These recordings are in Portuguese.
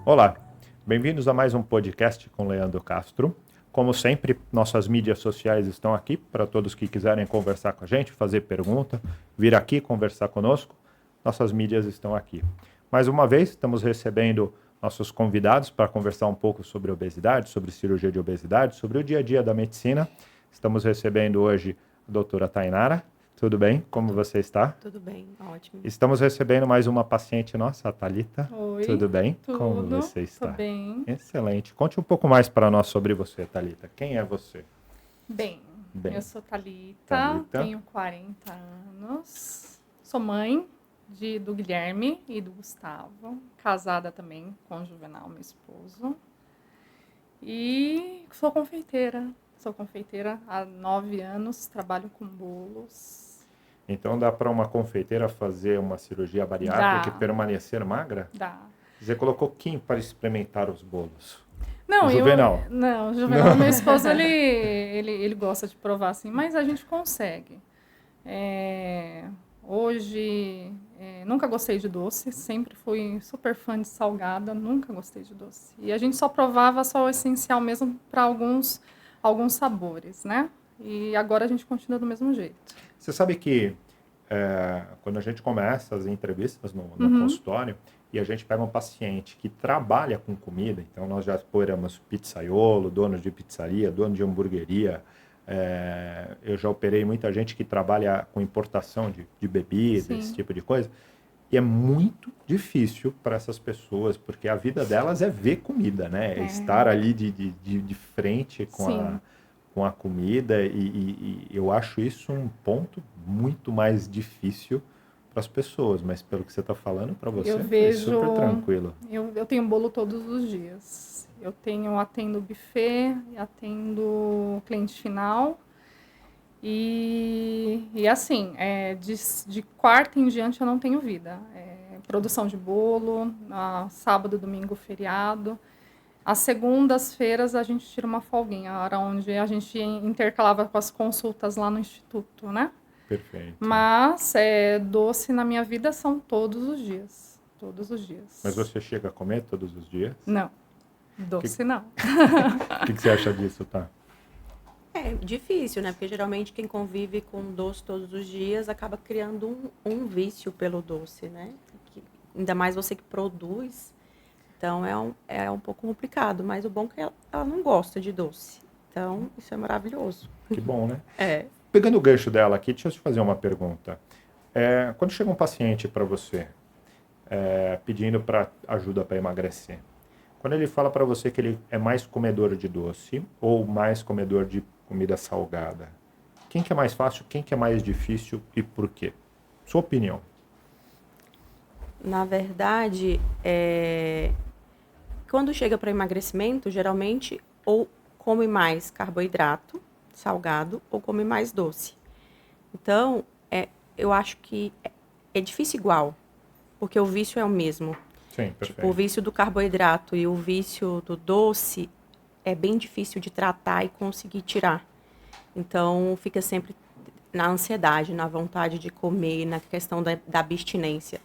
Olá, bem-vindos a mais um podcast com Leandro Castro. Como sempre, nossas mídias sociais estão aqui para todos que quiserem conversar com a gente, fazer pergunta, vir aqui conversar conosco. Nossas mídias estão aqui. Mais uma vez, estamos recebendo nossos convidados para conversar um pouco sobre obesidade, sobre cirurgia de obesidade, sobre o dia a dia da medicina. Estamos recebendo hoje a doutora Tainara. Tudo bem? Como você está? Tudo bem, ótimo. Estamos recebendo mais uma paciente nossa, a Thalita. Oi. Tudo bem? Tudo. Como você está? Tudo bem. Excelente. Conte um pouco mais para nós sobre você, Thalita. Quem é você? Bem, eu sou Thalita, tenho 40 anos, sou mãe do Guilherme e do Gustavo, casada também com o Juvenal, meu esposo, e sou confeiteira. Sou confeiteira há 9 anos, trabalho com bolos. Então dá para uma confeiteira fazer uma cirurgia bariátrica e permanecer magra? Dá. Você colocou quem para experimentar os bolos? Não, o Juvenal. O Juvenal, meu esposo, ele gosta de provar assim, mas a gente consegue. Hoje, nunca gostei de doce, sempre fui super fã de salgada, nunca gostei de doce. E a gente só provava só o essencial mesmo para alguns sabores, né? E agora a gente continua do mesmo jeito. Você sabe que quando a gente começa as entrevistas no consultório e a gente pega um paciente que trabalha com comida, então nós já operamos pizzaiolo, donos de pizzaria, dono de hamburgueria, eu já operei muita gente que trabalha com importação de bebidas, Sim. Esse tipo de coisa, e é muito difícil para essas pessoas, porque a vida delas é ver comida, né? É estar ali de frente com a comida, e eu acho isso um ponto muito mais difícil para as pessoas, mas pelo que você está falando, para você é super tranquilo. Eu tenho bolo todos os dias. Atendo buffet, atendo cliente final, e assim, de quarta em diante eu não tenho vida. Produção de bolo, sábado, domingo, feriado. Às segundas-feiras a gente tira uma folguinha, a hora onde a gente intercalava com as consultas lá no instituto, né? Perfeito. Mas doce na minha vida são todos os dias. Todos os dias. Mas você chega a comer todos os dias? Não. Doce não. O que você acha disso, tá? É difícil, né? Porque geralmente quem convive com doce todos os dias acaba criando um vício pelo doce, né? Ainda mais você que produz. Então, é um pouco complicado, mas o bom é que ela não gosta de doce. Então, isso é maravilhoso. Que bom, né? Pegando o gancho dela aqui, deixa eu te fazer uma pergunta. Quando chega um paciente para você, pedindo ajuda para emagrecer, quando ele fala para você que ele é mais comedor de doce ou mais comedor de comida salgada, quem que é mais fácil, quem que é mais difícil e por quê? Sua opinião. Na verdade, quando chega para emagrecimento, geralmente ou come mais carboidrato, salgado, ou come mais doce. Então, eu acho que é difícil igual, porque o vício é o mesmo. Sim, perfeito. Tipo, o vício do carboidrato e o vício do doce é bem difícil de tratar e conseguir tirar. Então, fica sempre na ansiedade, na vontade de comer, na questão da abstinência.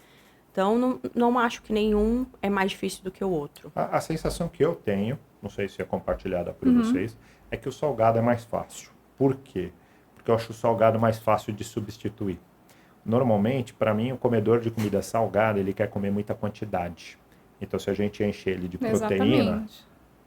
Então, não acho que nenhum é mais difícil do que o outro. A sensação que eu tenho, não sei se é compartilhada por vocês, é que o salgado é mais fácil. Por quê? Porque eu acho o salgado mais fácil de substituir. Normalmente, para mim, o comedor de comida salgada, ele quer comer muita quantidade. Então, se a gente enche ele de proteína,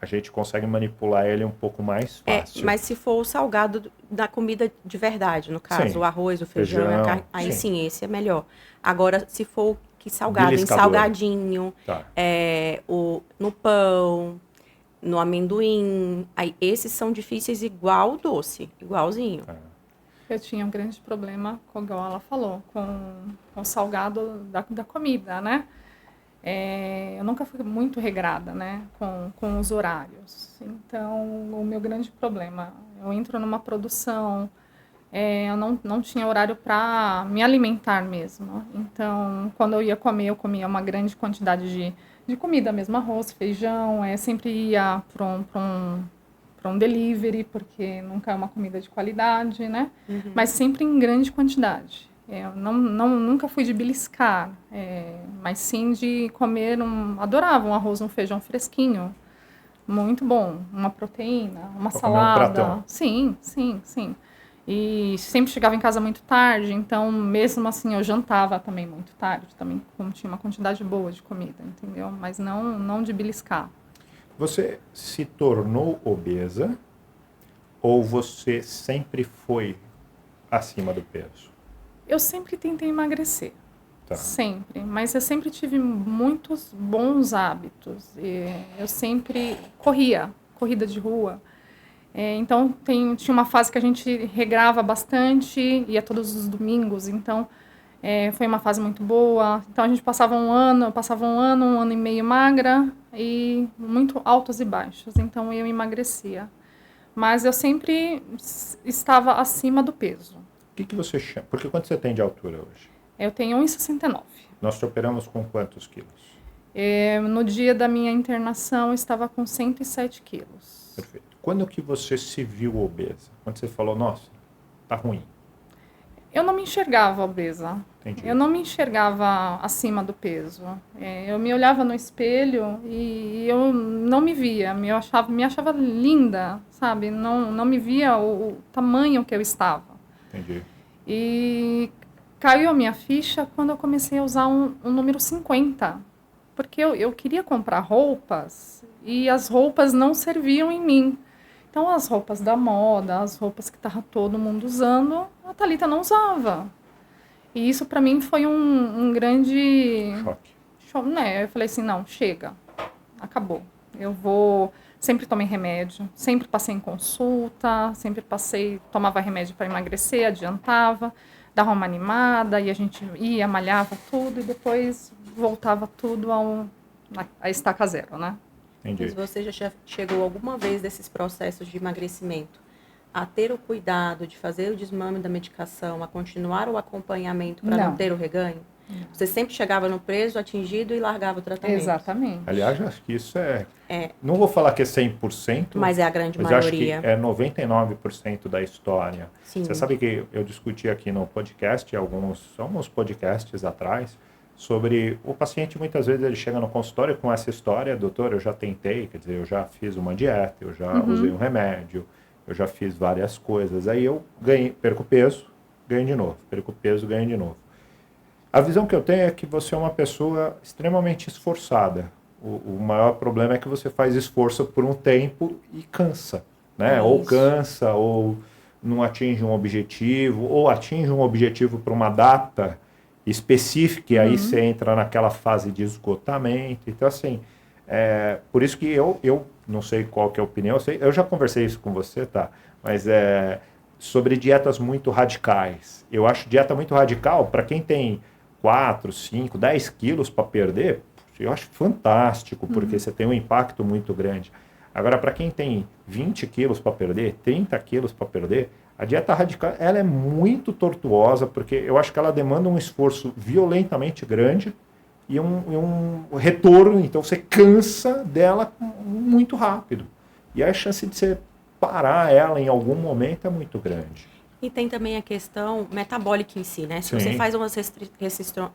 a gente consegue manipular ele um pouco mais fácil. Mas se for o salgado da comida de verdade, no caso, sim. O arroz, o feijão, a carne, aí sim, esse é melhor. Agora, se for que salgado em salgadinho, no pão, no amendoim, aí esses são difíceis igual o doce, igualzinho. Eu tinha um grande problema, como ela falou, com o salgado da comida, né? Eu nunca fui muito regrada, né, com os horários. Então, o meu grande problema, eu entro numa produção, eu não tinha horário para me alimentar mesmo. Então, quando eu ia comer, eu comia uma grande quantidade de comida mesmo, arroz, feijão, sempre ia para um delivery, porque nunca é uma comida de qualidade, né? Mas sempre em grande quantidade. Eu nunca fui de beliscar, mas sim de comer adorava um arroz, um feijão fresquinho, muito bom, uma proteína, uma Pra comer um salada. pratão. Sim, sim, sim. E sempre chegava em casa muito tarde, então mesmo assim eu jantava também muito tarde, também como tinha uma quantidade boa de comida, entendeu? Mas não de beliscar. Você se tornou obesa ou você sempre foi acima do peso? Eu sempre tentei emagrecer. Tá. Sempre, mas eu sempre tive muitos bons hábitos. Eu sempre corrida de rua. Então, tinha uma fase que a gente regrava bastante, ia todos os domingos, então foi uma fase muito boa. Então, a gente passava um ano e meio magra e muito altos e baixos. Então, eu emagrecia. Mas eu sempre estava acima do peso. O que você chama? Porque quanto você tem de altura hoje? Eu tenho 1,69. Nós te operamos com quantos quilos? No dia da minha internação, eu estava com 107 quilos. Perfeito. Quando que você se viu obesa? Quando você falou, nossa, tá ruim. Eu não me enxergava obesa. Entendi. Eu não me enxergava acima do peso. Eu me olhava no espelho e eu não me via. Me achava linda, sabe? Não me via o tamanho que eu estava. Entendi. E caiu a minha ficha quando eu comecei a usar um número 50. Porque eu queria comprar roupas e as roupas não serviam em mim. Então, as roupas da moda, as roupas que estava todo mundo usando, a Thalita não usava. E isso, para mim, foi um grande choque. Né? Eu falei assim, não, chega, acabou. Sempre tomei remédio, sempre passei em consulta, tomava remédio para emagrecer, adiantava, dava uma animada, e a gente ia, malhava tudo, e depois voltava tudo a estaca zero, né? Entendi. Mas você já chegou alguma vez desses processos de emagrecimento a ter o cuidado de fazer o desmame da medicação, a continuar o acompanhamento para não ter o reganho? Não. Você sempre chegava no peso atingido e largava o tratamento? Exatamente. Aliás, acho que isso não vou falar que é 100%, mas é a grande mas maioria. Acho que é 99% da história. Sim. Você sabe que eu discuti aqui no podcast, alguns podcasts atrás, sobre o paciente, muitas vezes ele chega no consultório com essa história, doutor, eu já tentei, quer dizer, eu já fiz uma dieta, eu já usei um remédio, eu já fiz várias coisas, aí eu perco peso, ganho de novo, perco peso, ganho de novo. A visão que eu tenho é que você é uma pessoa extremamente esforçada. O maior problema é que você faz esforço por um tempo e cansa, né? Ou cansa, ou não atinge um objetivo, ou atinge um objetivo para uma data específica, e aí você entra naquela fase de esgotamento. Então, assim, por isso que eu não sei qual que é a opinião, eu já conversei isso com você, tá? Mas sobre dietas muito radicais. Eu acho dieta muito radical para quem tem 4, 5, 10 quilos para perder, eu acho fantástico, porque você tem um impacto muito grande. Agora, para quem tem 20 quilos para perder, 30 quilos para perder, a dieta radical ela é muito tortuosa, porque eu acho que ela demanda um esforço violentamente grande e um retorno, então você cansa dela muito rápido. E a chance de você parar ela em algum momento é muito grande. E tem também a questão metabólica em si, né? Se você faz umas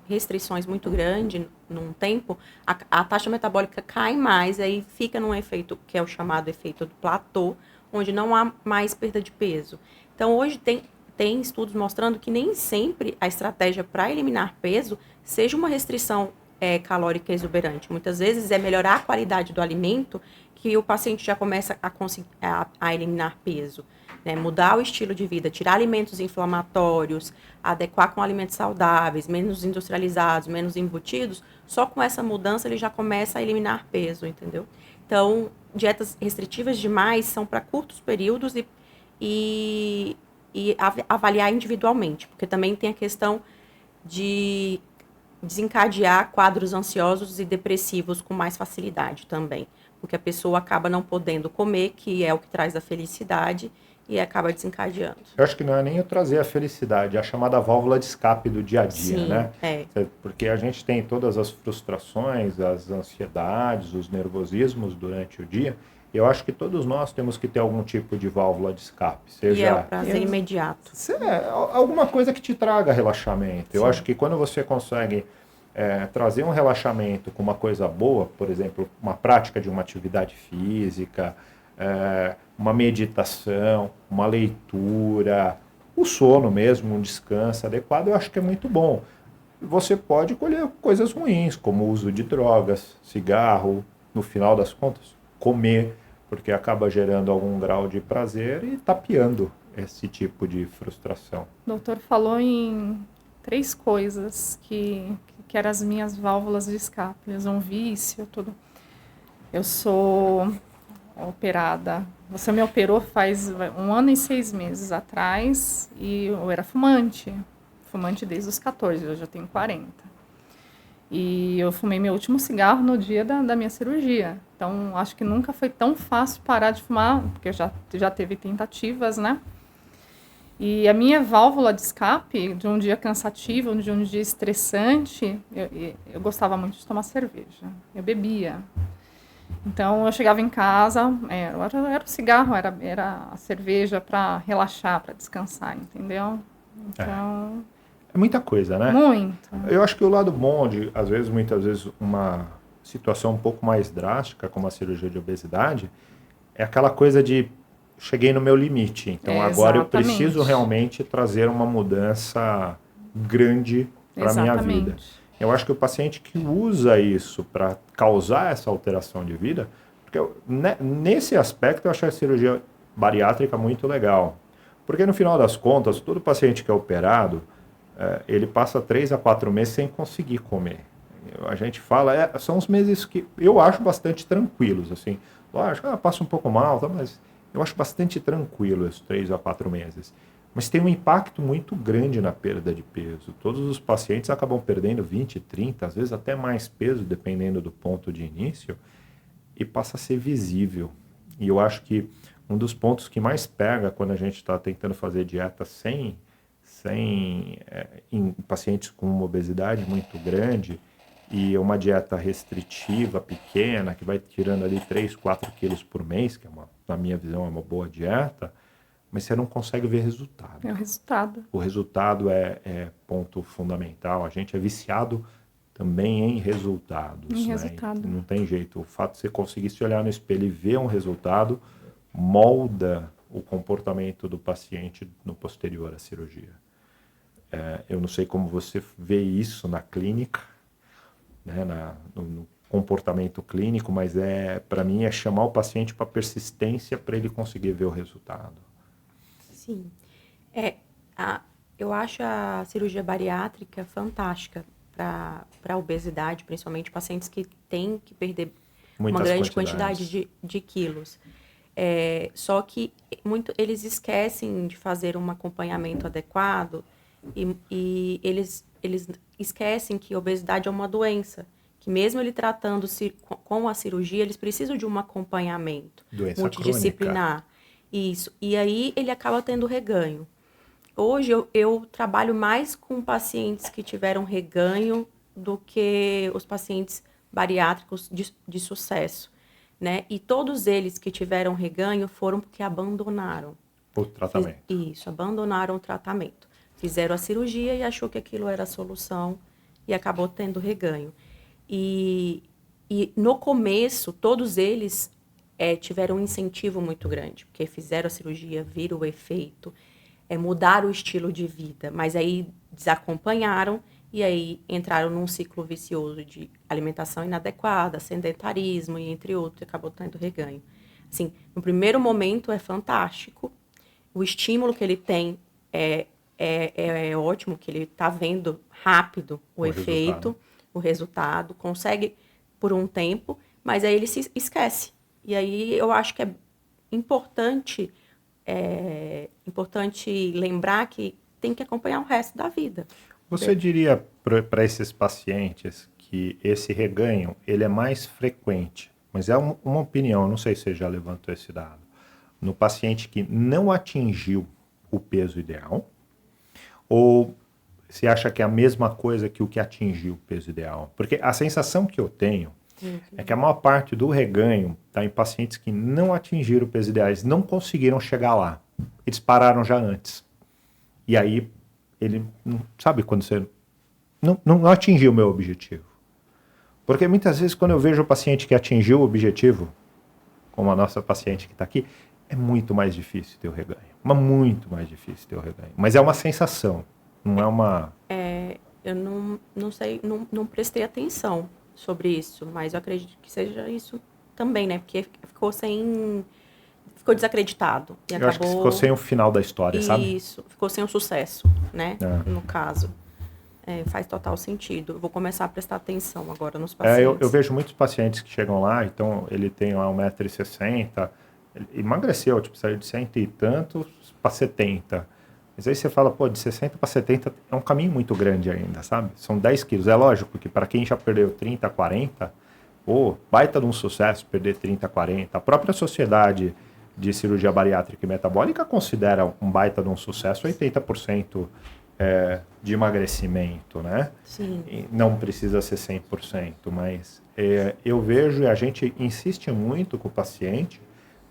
restrições muito grandes num tempo, a taxa metabólica cai mais, aí fica num efeito que é o chamado efeito do platô, onde não há mais perda de peso. Então, hoje tem estudos mostrando que nem sempre a estratégia para eliminar peso seja uma restrição calórica exuberante. Muitas vezes é melhorar a qualidade do alimento que o paciente já começa a eliminar peso. Né? Mudar o estilo de vida, tirar alimentos inflamatórios, adequar com alimentos saudáveis, menos industrializados, menos embutidos, só com essa mudança ele já começa a eliminar peso, entendeu? Então, dietas restritivas demais são para curtos períodos e avaliar individualmente, porque também tem a questão de desencadear quadros ansiosos e depressivos com mais facilidade também, porque a pessoa acaba não podendo comer, que é o que traz a felicidade, e acaba desencadeando. Eu acho que não é nem eu trazer a felicidade, é a chamada válvula de escape do dia a dia, sim, né? É. Porque a gente tem todas as frustrações, as ansiedades, os nervosismos durante o dia, eu acho que todos nós temos que ter algum tipo de válvula de escape. E é Seja o prazer imediato. alguma coisa que te traga relaxamento. Sim. Eu acho que quando você consegue trazer um relaxamento com uma coisa boa, por exemplo, uma prática de uma atividade física, uma meditação, uma leitura, o sono mesmo, um descanso adequado, eu acho que é muito bom. Você pode colher coisas ruins, como o uso de drogas, cigarro, no final das contas, comer, porque acaba gerando algum grau de prazer e tapeando esse tipo de frustração. O doutor falou em 3 coisas que eram as minhas válvulas de escape, um vício, tudo. Eu sou operada. Você me operou faz 1 ano e 6 meses atrás e eu era fumante desde os 14, hoje eu tenho 40. E eu fumei meu último cigarro no dia da minha cirurgia. Então, acho que nunca foi tão fácil parar de fumar, porque já teve tentativas, né? E a minha válvula de escape de um dia cansativo, de um dia estressante, eu gostava muito de tomar cerveja. Eu bebia. Então, eu chegava em casa, era o cigarro, era a cerveja para relaxar, para descansar, entendeu? Então... É muita coisa, né? Muito. Eu acho que o lado bom de, muitas vezes, uma situação um pouco mais drástica, como a cirurgia de obesidade, é aquela coisa de cheguei no meu limite. Então, agora eu preciso realmente trazer uma mudança grande para a minha vida. Eu acho que o paciente que usa isso para causar essa alteração de vida, porque nesse aspecto eu acho a cirurgia bariátrica muito legal. Porque no final das contas, todo paciente que é operado, ele passa 3 a 4 meses sem conseguir comer. A gente fala, são os meses que eu acho bastante tranquilos, assim. Lógico, passa um pouco mal, tá, mas eu acho bastante tranquilo esses 3 a 4 meses. Mas tem um impacto muito grande na perda de peso. Todos os pacientes acabam perdendo 20, 30, às vezes até mais peso, dependendo do ponto de início, e passa a ser visível. E eu acho que um dos pontos que mais pega quando a gente está tentando fazer dieta em pacientes com uma obesidade muito grande e uma dieta restritiva, pequena, que vai tirando ali 3, 4 quilos por mês, que na minha visão é uma boa dieta, mas você não consegue ver resultado. É o resultado. O resultado é ponto fundamental. A gente é viciado também em resultados. Resultado. Não tem jeito. O fato de você conseguir se olhar no espelho e ver um resultado molda o comportamento do paciente no posterior à cirurgia. Eu não sei como você vê isso na clínica, né, no comportamento clínico, mas para mim é chamar o paciente para persistência para ele conseguir ver o resultado. Sim. Eu acho a cirurgia bariátrica fantástica para a obesidade, principalmente pacientes que têm que perder uma grande quantidade de quilos. Só que eles esquecem de fazer um acompanhamento adequado e eles esquecem que a obesidade é uma doença, que mesmo ele tratando-se com a cirurgia, eles precisam de um acompanhamento multidisciplinar. Crônica. Isso. E aí ele acaba tendo reganho. Hoje eu trabalho mais com pacientes que tiveram reganho do que os pacientes bariátricos de sucesso, né? E todos eles que tiveram reganho foram porque abandonaram o tratamento. Isso, abandonaram o tratamento. Fizeram a cirurgia e achou que aquilo era a solução e acabou tendo reganho. E no começo, todos eles tiveram um incentivo muito grande, porque fizeram a cirurgia, viram o efeito, mudaram o estilo de vida, mas aí desacompanharam e aí entraram num ciclo vicioso de alimentação inadequada, sedentarismo e entre outros, e acabou tendo reganho. Assim, no primeiro momento é fantástico, o estímulo que ele tem é ótimo, que ele está vendo rápido o efeito, o resultado, consegue por um tempo, mas aí ele se esquece. E aí eu acho que é importante lembrar que tem que acompanhar o resto da vida. Você diria para esses pacientes que esse reganho ele é mais frequente, mas é uma opinião, não sei se você já levantou esse dado, no paciente que não atingiu o peso ideal, ou você acha que é a mesma coisa que o que atingiu o peso ideal? Porque a sensação que eu tenho É que a maior parte do reganho está em pacientes que não atingiram o peso ideais, não conseguiram chegar lá. Eles pararam já antes. E aí, ele sabe quando você não atingiu o meu objetivo. Porque muitas vezes quando eu vejo o paciente que atingiu o objetivo, como a nossa paciente que está aqui, é muito mais difícil ter o reganho. Mas muito mais difícil ter o reganho. Mas é uma sensação, não é uma... Eu não sei, não prestei atenção sobre isso, mas eu acredito que seja isso também, né? Porque ficou desacreditado. E eu acho que ficou sem o final da história, sabe? Isso, ficou sem o sucesso, né? No caso. Faz total sentido. Eu vou começar a prestar atenção agora nos pacientes. Eu vejo muitos pacientes que chegam lá, então ele tem lá 1,60 m, ele emagreceu, tipo, saiu de 100 e tantos para 70. Mas aí você fala, pô, de 60 para 70 é um caminho muito grande ainda, sabe? São 10 quilos. É lógico que para quem já perdeu 30, 40, pô, baita de um sucesso perder 30, 40. A própria sociedade de cirurgia bariátrica e metabólica considera um baita de um sucesso 80% de emagrecimento, né? Sim. E não precisa ser 100%, mas eu vejo e a gente insiste muito com o paciente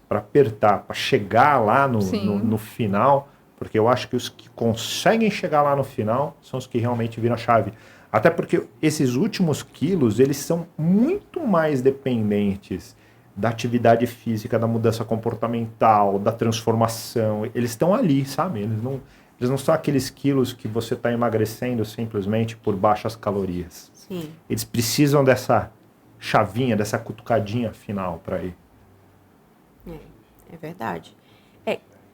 para apertar, para chegar lá no final, porque eu acho que os que conseguem chegar lá no final são os que realmente viram a chave. Até porque esses últimos quilos, eles são muito mais dependentes da atividade física, da mudança comportamental, da transformação. Eles estão ali, sabe? Eles não são aqueles quilos que você está emagrecendo simplesmente por baixas calorias. Sim. Eles precisam dessa chavinha, dessa cutucadinha final para ir. É verdade.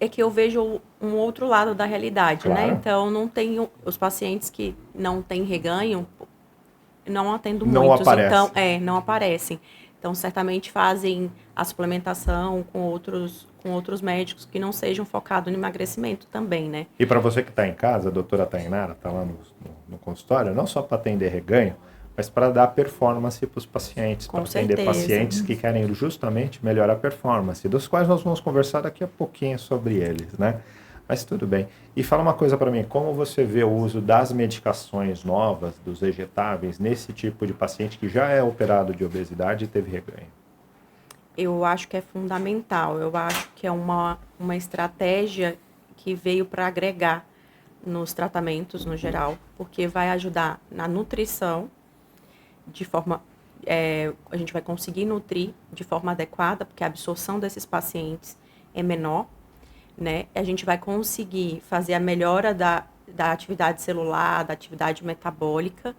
É que eu vejo um outro lado da realidade, Claro. né? Então, não tenho os pacientes que não têm reganho, não atendo Não muitos. aparece. Então, não aparecem. Então, certamente fazem a suplementação com outros médicos que não sejam focados no emagrecimento também, né? E para você que está em casa, a doutora Tainara está lá no consultório, não só para atender reganho, mas para dar performance para os pacientes, para atender certeza. pacientes que querem justamente melhorar a performance, dos quais nós vamos conversar daqui a pouquinho sobre eles, né? Mas tudo bem. E fala uma coisa para mim, como você vê o uso das medicações novas, dos ejetáveis, nesse tipo de paciente que já é operado de obesidade e teve reganho? Eu acho que é fundamental. Eu acho que é uma estratégia que veio para agregar nos tratamentos no geral, porque vai ajudar na nutrição, de forma... a gente vai conseguir nutrir de forma adequada, porque a absorção desses pacientes é menor, né? A gente vai conseguir fazer a melhora da atividade celular, da atividade metabólica,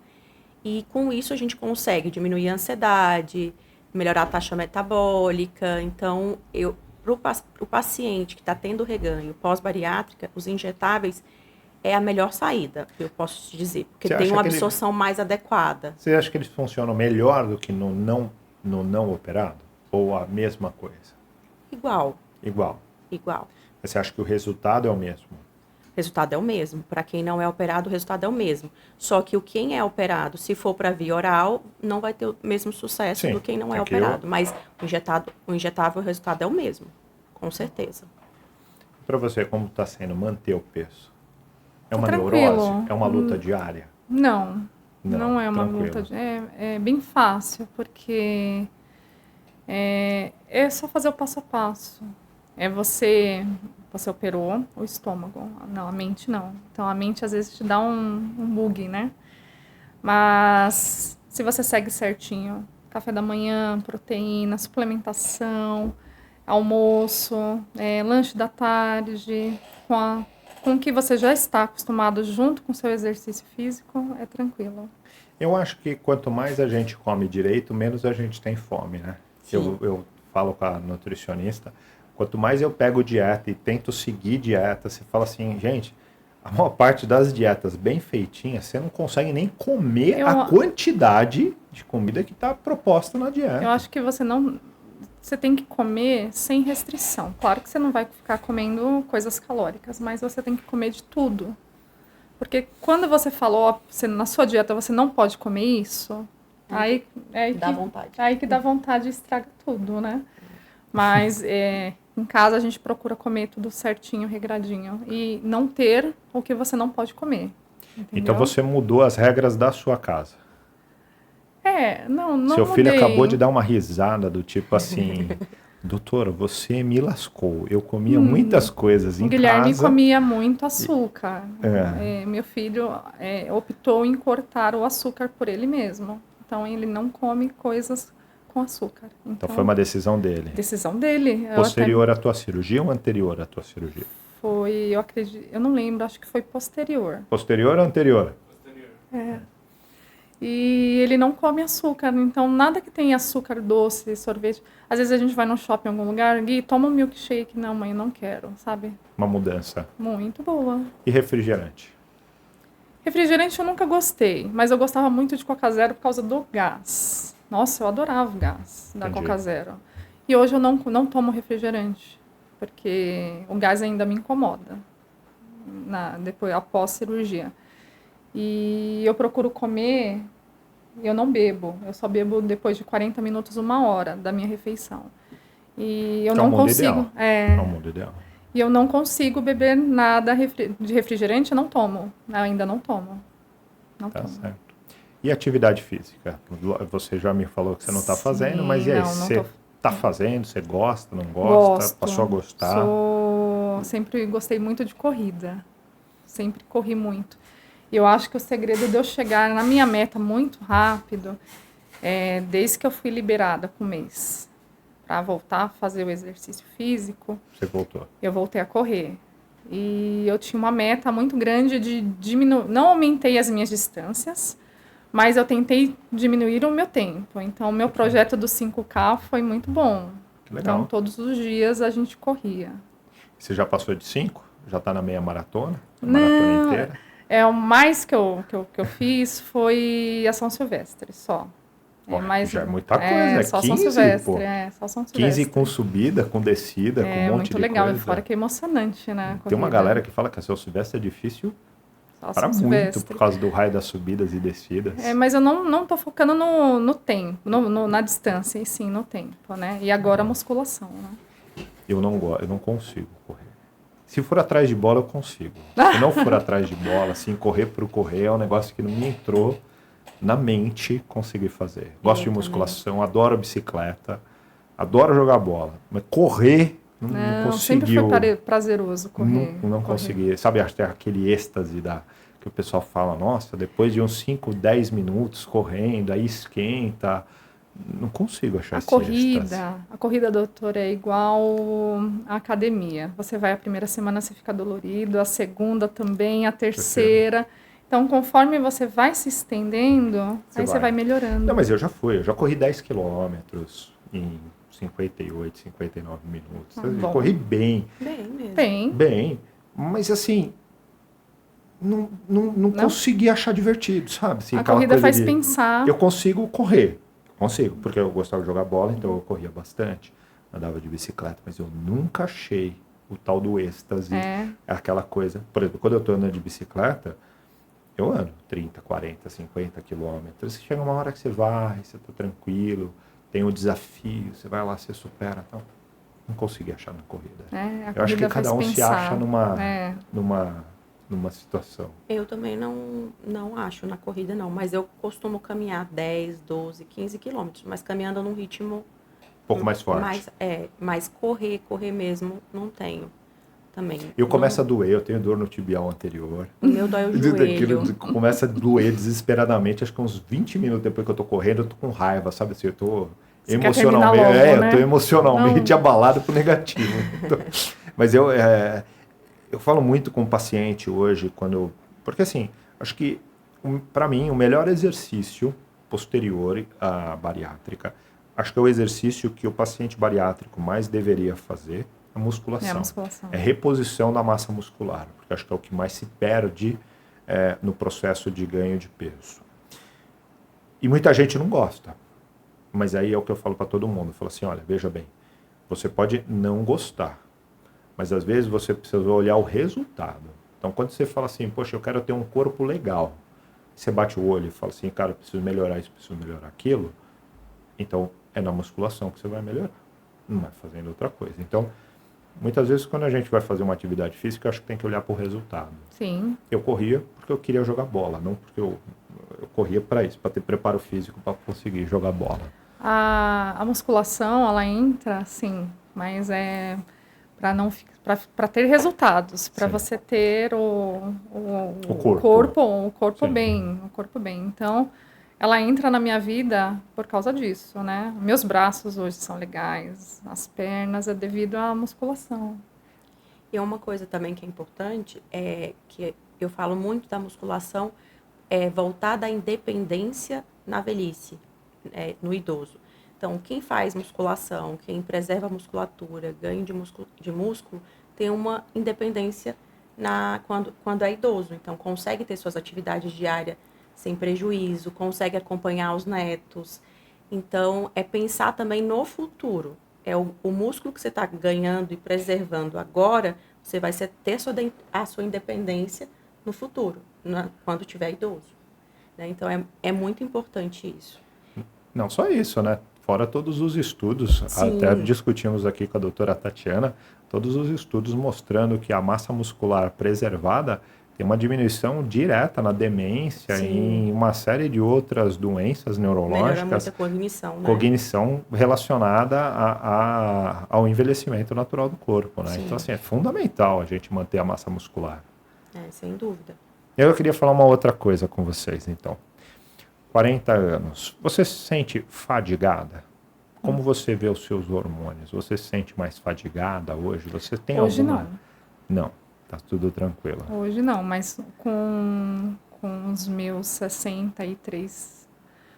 e com isso a gente consegue diminuir a ansiedade, melhorar a taxa metabólica. Então, para o paciente que está tendo reganho pós-bariátrica, os injetáveis é a melhor saída, eu posso te dizer, porque tem uma absorção mais adequada. Você acha que eles funcionam melhor do que no não operado? Ou a mesma coisa? Igual. Você acha que o resultado é o mesmo? O resultado é o mesmo. Para quem não é operado, o resultado é o mesmo. Só que quem é operado, se for para via oral, não vai ter o mesmo sucesso do quem não é operado. Mas o injetável, o resultado é o mesmo. Com certeza. Para você, como está sendo manter o peso? É uma Tranquilo. neurose? É uma luta diária? Não é uma tranquilo. luta. É bem fácil, porque é só fazer o passo a passo. Você operou o estômago, não, a mente não. Então, a mente às vezes te dá um bug, né? Mas se você segue certinho, café da manhã, proteína, suplementação, almoço, lanche da tarde, com o que você já está acostumado junto com o seu exercício físico, é tranquilo. Eu acho que quanto mais a gente come direito, menos a gente tem fome, né? Eu falo com a nutricionista, quanto mais eu pego dieta e tento seguir dieta, você fala assim, gente, a maior parte das dietas bem feitinhas, você não consegue nem comer a quantidade de comida que está proposta na dieta. Eu acho que você tem que comer sem restrição. Claro que você não vai ficar comendo coisas calóricas, mas você tem que comer de tudo. Porque quando você falou, na sua dieta você não pode comer isso, aí dá vontade. Aí que dá vontade e estraga tudo, né? Mas em casa a gente procura comer tudo certinho, regradinho. E não ter o que você não pode comer. Entendeu? Então você mudou as regras da sua casa. Não Seu filho mudei. acabou de dar uma risada do tipo assim, doutora, você me lascou. Eu comia muitas coisas O em Guilherme casa. comia muito açúcar. É. Meu filho optou em cortar o açúcar por ele mesmo. Então, ele não come coisas com açúcar. Então foi uma decisão dele. Decisão dele. Posterior à tua cirurgia ou anterior à tua cirurgia? Foi, eu acredito, eu não lembro, acho que foi posterior. Posterior ou anterior? E ele não come açúcar, então nada que tenha açúcar doce, sorvete. Às vezes a gente vai no shopping em algum lugar, Gui, toma um milkshake. Não, mãe, não quero, sabe? Uma mudança. Muito boa. E refrigerante? Refrigerante eu nunca gostei, mas eu gostava muito de Coca Zero por causa do gás. Nossa, eu adorava o gás da Entendi. Coca Zero. E hoje eu não tomo refrigerante, porque o gás ainda me incomoda, depois, após cirurgia. E eu procuro comer, eu não bebo, eu só bebo depois de 40 minutos, 1 hora da minha refeição. E eu não consigo. É o mundo ideal. E eu não consigo beber nada de refrigerante, eu não tomo. Eu ainda não tomo. Não Tá tomo. certo. E atividade física? Você já me falou que você não está fazendo, mas e aí? não Você tô. está fazendo? Você gosta, não gosta? Gosto. Passou a gostar? Sempre gostei muito de corrida. Sempre corri muito. E eu acho que o segredo de eu chegar na minha meta muito rápido é desde que eu fui liberada com o mês. Para voltar a fazer o exercício físico, Você voltou. eu voltei a correr. E eu tinha uma meta muito grande de diminuir. Não aumentei as minhas distâncias, mas eu tentei diminuir o meu tempo. Então, o meu projeto do 5K foi muito bom. Que legal. Então, todos os dias a gente corria. Você já passou de 5? Já está na meia maratona? Não. Maratona inteira? O mais que eu fiz foi a São Silvestre, só. Já é muita coisa, só 15, São Silvestre, pô. só São Silvestre. 15 com subida, com descida, com um monte muito de legal, coisa. e fora que é emocionante, né? Tem uma corrida. galera que fala que a São Silvestre é difícil Só para São muito Silvestre. por causa do raio das subidas e descidas. Mas eu não tô focando no tempo, na distância, e sim no tempo, né? E agora a musculação, né? Eu não consigo correr. Se for atrás de bola, eu consigo. Se não for atrás de bola, assim, correr por correr é um negócio que não me entrou na mente conseguir fazer. Gosto de musculação, adoro bicicleta, adoro jogar bola. Mas correr, não conseguiu. Sempre foi prazeroso correr. Não consegui. Sabe, acho que é aquele êxtase que o pessoal fala, nossa, depois de uns 5, 10 minutos correndo, aí esquenta. Não consigo achar esse êxtase. A corrida, doutora, é igual à academia. Você vai a primeira semana, você fica dolorido, a segunda também, a terceira. Então, conforme você vai se estendendo, você vai melhorando. Não, mas eu já corri 10 quilômetros em 58, 59 minutos. Eu corri bem. Bem mesmo. Bem, mas assim, não consegui achar divertido, sabe? Assim, a corrida faz pensar. Eu consigo correr. Porque eu gostava de jogar bola, então eu corria bastante, andava de bicicleta, mas eu nunca achei o tal do êxtase, aquela coisa. Por exemplo, quando eu estou andando de bicicleta, eu ando 30, 40, 50 quilômetros, chega uma hora que você vai, você está tranquilo, tem um desafio, você vai lá, você supera, então não consegui achar na corrida. Eu acho que cada um se acha numa situação. Eu também não acho na corrida, não. Mas eu costumo caminhar 10, 12, 15 quilômetros. Mas caminhando num ritmo... Um pouco mais forte. Mas correr mesmo, não tenho também. Eu começo a doer, eu tenho dor no tibial anterior. O meu dói o joelho. Começa a doer desesperadamente. Acho que uns 20 minutos depois que eu tô correndo, eu tô com raiva, sabe assim? Eu tô emocionalmente... Logo, né? Eu tô emocionalmente abalado pro negativo. Mas eu falo muito com o paciente hoje, porque assim, acho que para mim o melhor exercício posterior à bariátrica, acho que é o exercício que o paciente bariátrico mais deveria fazer, a musculação. É reposição da massa muscular, porque acho que é o que mais se perde no processo de ganho de peso. E muita gente não gosta, mas aí é o que eu falo para todo mundo, eu falo assim, olha, veja bem, você pode não gostar, mas às vezes você precisa olhar o resultado. Então, quando você fala assim, poxa, eu quero ter um corpo legal, você bate o olho e fala assim, cara, eu preciso melhorar isso, preciso melhorar aquilo, então é na musculação que você vai melhorar, não é fazendo outra coisa. Então, muitas vezes quando a gente vai fazer uma atividade física, eu acho que tem que olhar para o resultado. Sim. Eu corria porque eu queria jogar bola, não porque eu corria para isso, para ter preparo físico para conseguir jogar bola. A musculação, ela entra, sim, mas é para ter resultados, para Sim. você ter o corpo Sim. bem, o corpo bem. Então, ela entra na minha vida por causa disso, né? Meus braços hoje são legais, as pernas é devido à musculação. E uma coisa também que é importante é que eu falo muito da musculação voltada à independência na velhice, no idoso. Então, quem faz musculação, quem preserva a musculatura, ganho de músculo, tem uma independência quando é idoso. Então, consegue ter suas atividades diárias sem prejuízo, consegue acompanhar os netos. Então, é pensar também no futuro. É o músculo que você está ganhando e preservando agora, você vai ter a sua independência no futuro, quando tiver idoso. Né? Então, é muito importante isso. Não só isso, né? Fora todos os estudos, Sim. Até discutimos aqui com a doutora Tatiana, todos os estudos mostrando que a massa muscular preservada tem uma diminuição direta na demência, Sim. em uma série de outras doenças neurológicas. Melhora muito a cognição, né? Cognição relacionada ao envelhecimento natural do corpo, né? Sim. Então, assim, é fundamental a gente manter a massa muscular. Sem dúvida. Eu queria falar uma outra coisa com vocês, então. 40 anos. Você se sente fadigada? Como você vê os seus hormônios? Você se sente mais fadigada hoje? Você tem Hoje alguma... não. Não, tá tudo tranquilo. Hoje não, mas com os meus 63,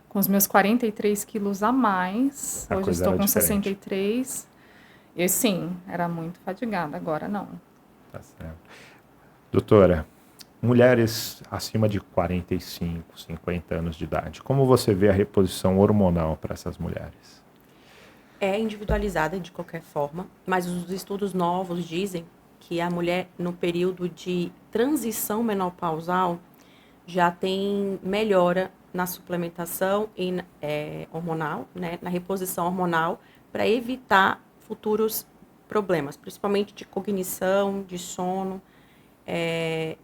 com os meus 43 quilos a mais, A hoje coisa estou era com diferente. 63, e sim, era muito fadigada, agora não. Tá certo. Doutora, mulheres acima de 45, 50 anos de idade, como você vê a reposição hormonal para essas mulheres? É individualizada de qualquer forma, mas os estudos novos dizem que a mulher, no período de transição menopausal, já tem melhora na suplementação hormonal, né, na reposição hormonal, para evitar futuros problemas, principalmente de cognição, de sono.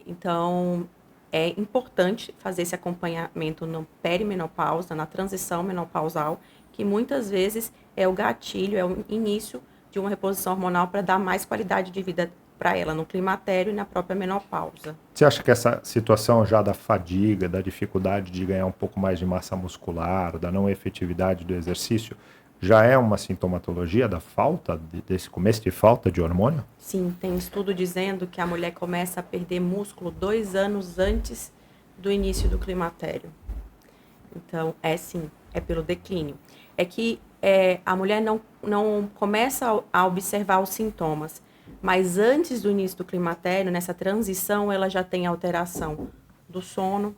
Então, é importante fazer esse acompanhamento no perimenopausa, na transição menopausal, que muitas vezes é o gatilho, é o início de uma reposição hormonal para dar mais qualidade de vida para ela no climatério e na própria menopausa. Você acha que essa situação já da fadiga, da dificuldade de ganhar um pouco mais de massa muscular, da não efetividade do exercício, já é uma sintomatologia da falta, desse começo de falta de hormônio? Sim, tem estudo dizendo que a mulher começa a perder músculo 2 anos antes do início do climatério. Então, sim, é pelo declínio. É que a mulher não começa a observar os sintomas, mas antes do início do climatério, nessa transição, ela já tem alteração do sono,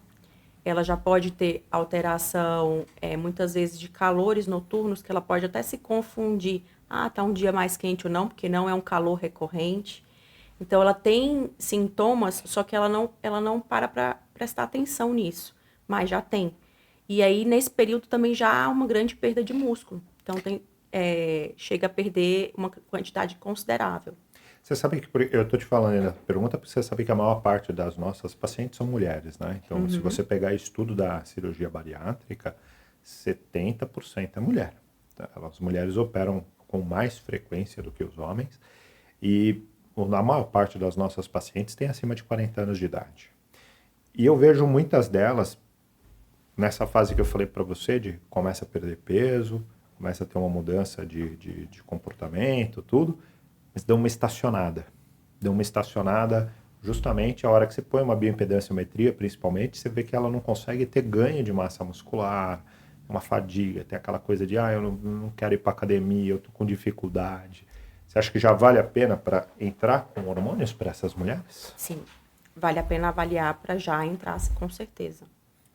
ela já pode ter alteração, muitas vezes, de calores noturnos, que ela pode até se confundir. Tá um dia mais quente ou não, porque não é um calor recorrente. Então, ela tem sintomas, só que ela não para prestar atenção nisso, mas já tem. E aí, nesse período, também já há uma grande perda de músculo. Então, chega a perder uma quantidade considerável. Você sabe que, eu estou te falando na pergunta, porque você sabe que a maior parte das nossas pacientes são mulheres, né? Então, se você pegar estudo da cirurgia bariátrica, 70% é mulher. As mulheres operam com mais frequência do que os homens e a maior parte das nossas pacientes tem acima de 40 anos de idade. E eu vejo muitas delas nessa fase que eu falei para você, de começa a perder peso, começa a ter uma mudança de comportamento, tudo, mas dão uma estacionada. Dão uma estacionada justamente a hora que você põe uma bioimpedanciometria, principalmente, você vê que ela não consegue ter ganho de massa muscular, uma fadiga, tem aquela coisa de, eu não quero ir para academia, eu estou com dificuldade. Você acha que já vale a pena para entrar com hormônios para essas mulheres? Sim, vale a pena avaliar para já entrar, com certeza.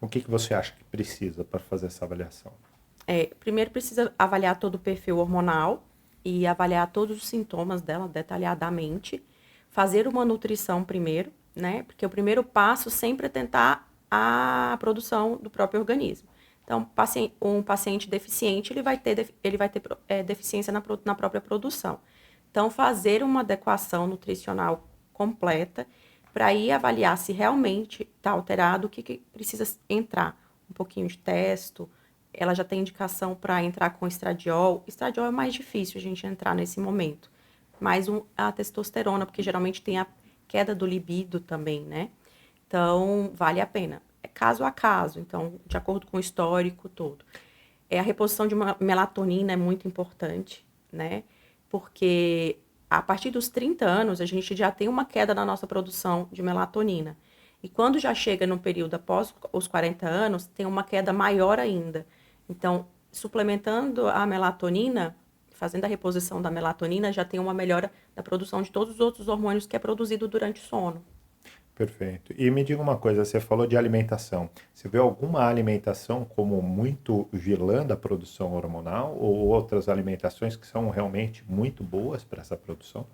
O que você acha que precisa para fazer essa avaliação? Primeiro precisa avaliar todo o perfil hormonal e avaliar todos os sintomas dela detalhadamente. Fazer uma nutrição primeiro, né? Porque o primeiro passo sempre é tentar a produção do próprio organismo. Então, um paciente deficiente, ele vai ter deficiência na própria produção. Então, fazer uma adequação nutricional completa para ir avaliar se realmente está alterado, o que precisa entrar. pouquinho de testo, ela já tem indicação para entrar com estradiol. Estradiol é mais difícil a gente entrar nesse momento. Mas a testosterona, porque geralmente tem a queda do libido também, né? Então, vale a pena. É caso a caso, então, de acordo com o histórico todo. A reposição de melatonina é muito importante, né? Porque a partir dos 30 anos, a gente já tem uma queda na nossa produção de melatonina. E quando já chega no período após os 40 anos, tem uma queda maior ainda. Então, suplementando a melatonina, fazendo a reposição da melatonina, já tem uma melhora da produção de todos os outros hormônios que é produzido durante o sono. Perfeito. E me diga uma coisa, você falou de alimentação. Você vê alguma alimentação como muito vilã da produção hormonal ou outras alimentações que são realmente muito boas para essa produção?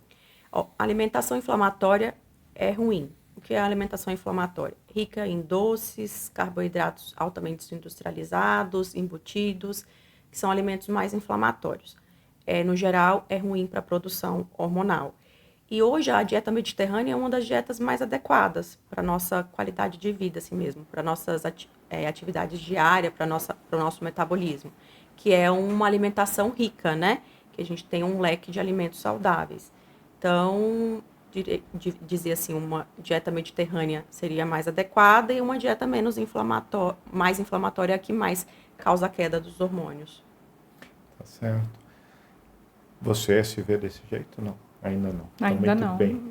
A alimentação inflamatória é ruim. O que é a alimentação inflamatória? Rica em doces, carboidratos altamente industrializados, embutidos, que são alimentos mais inflamatórios. No geral, é ruim para a produção hormonal. E hoje a dieta mediterrânea é uma das dietas mais adequadas para a nossa qualidade de vida, assim mesmo, para nossas atividades diárias, para o nosso metabolismo, que é uma alimentação rica, né? Que a gente tem um leque de alimentos saudáveis. Então, dizer assim, uma dieta mediterrânea seria mais adequada e uma dieta mais inflamatória que mais causa a queda dos hormônios. Tá certo. Você se vê desse jeito? Não. Ainda não. Ainda não. Bem.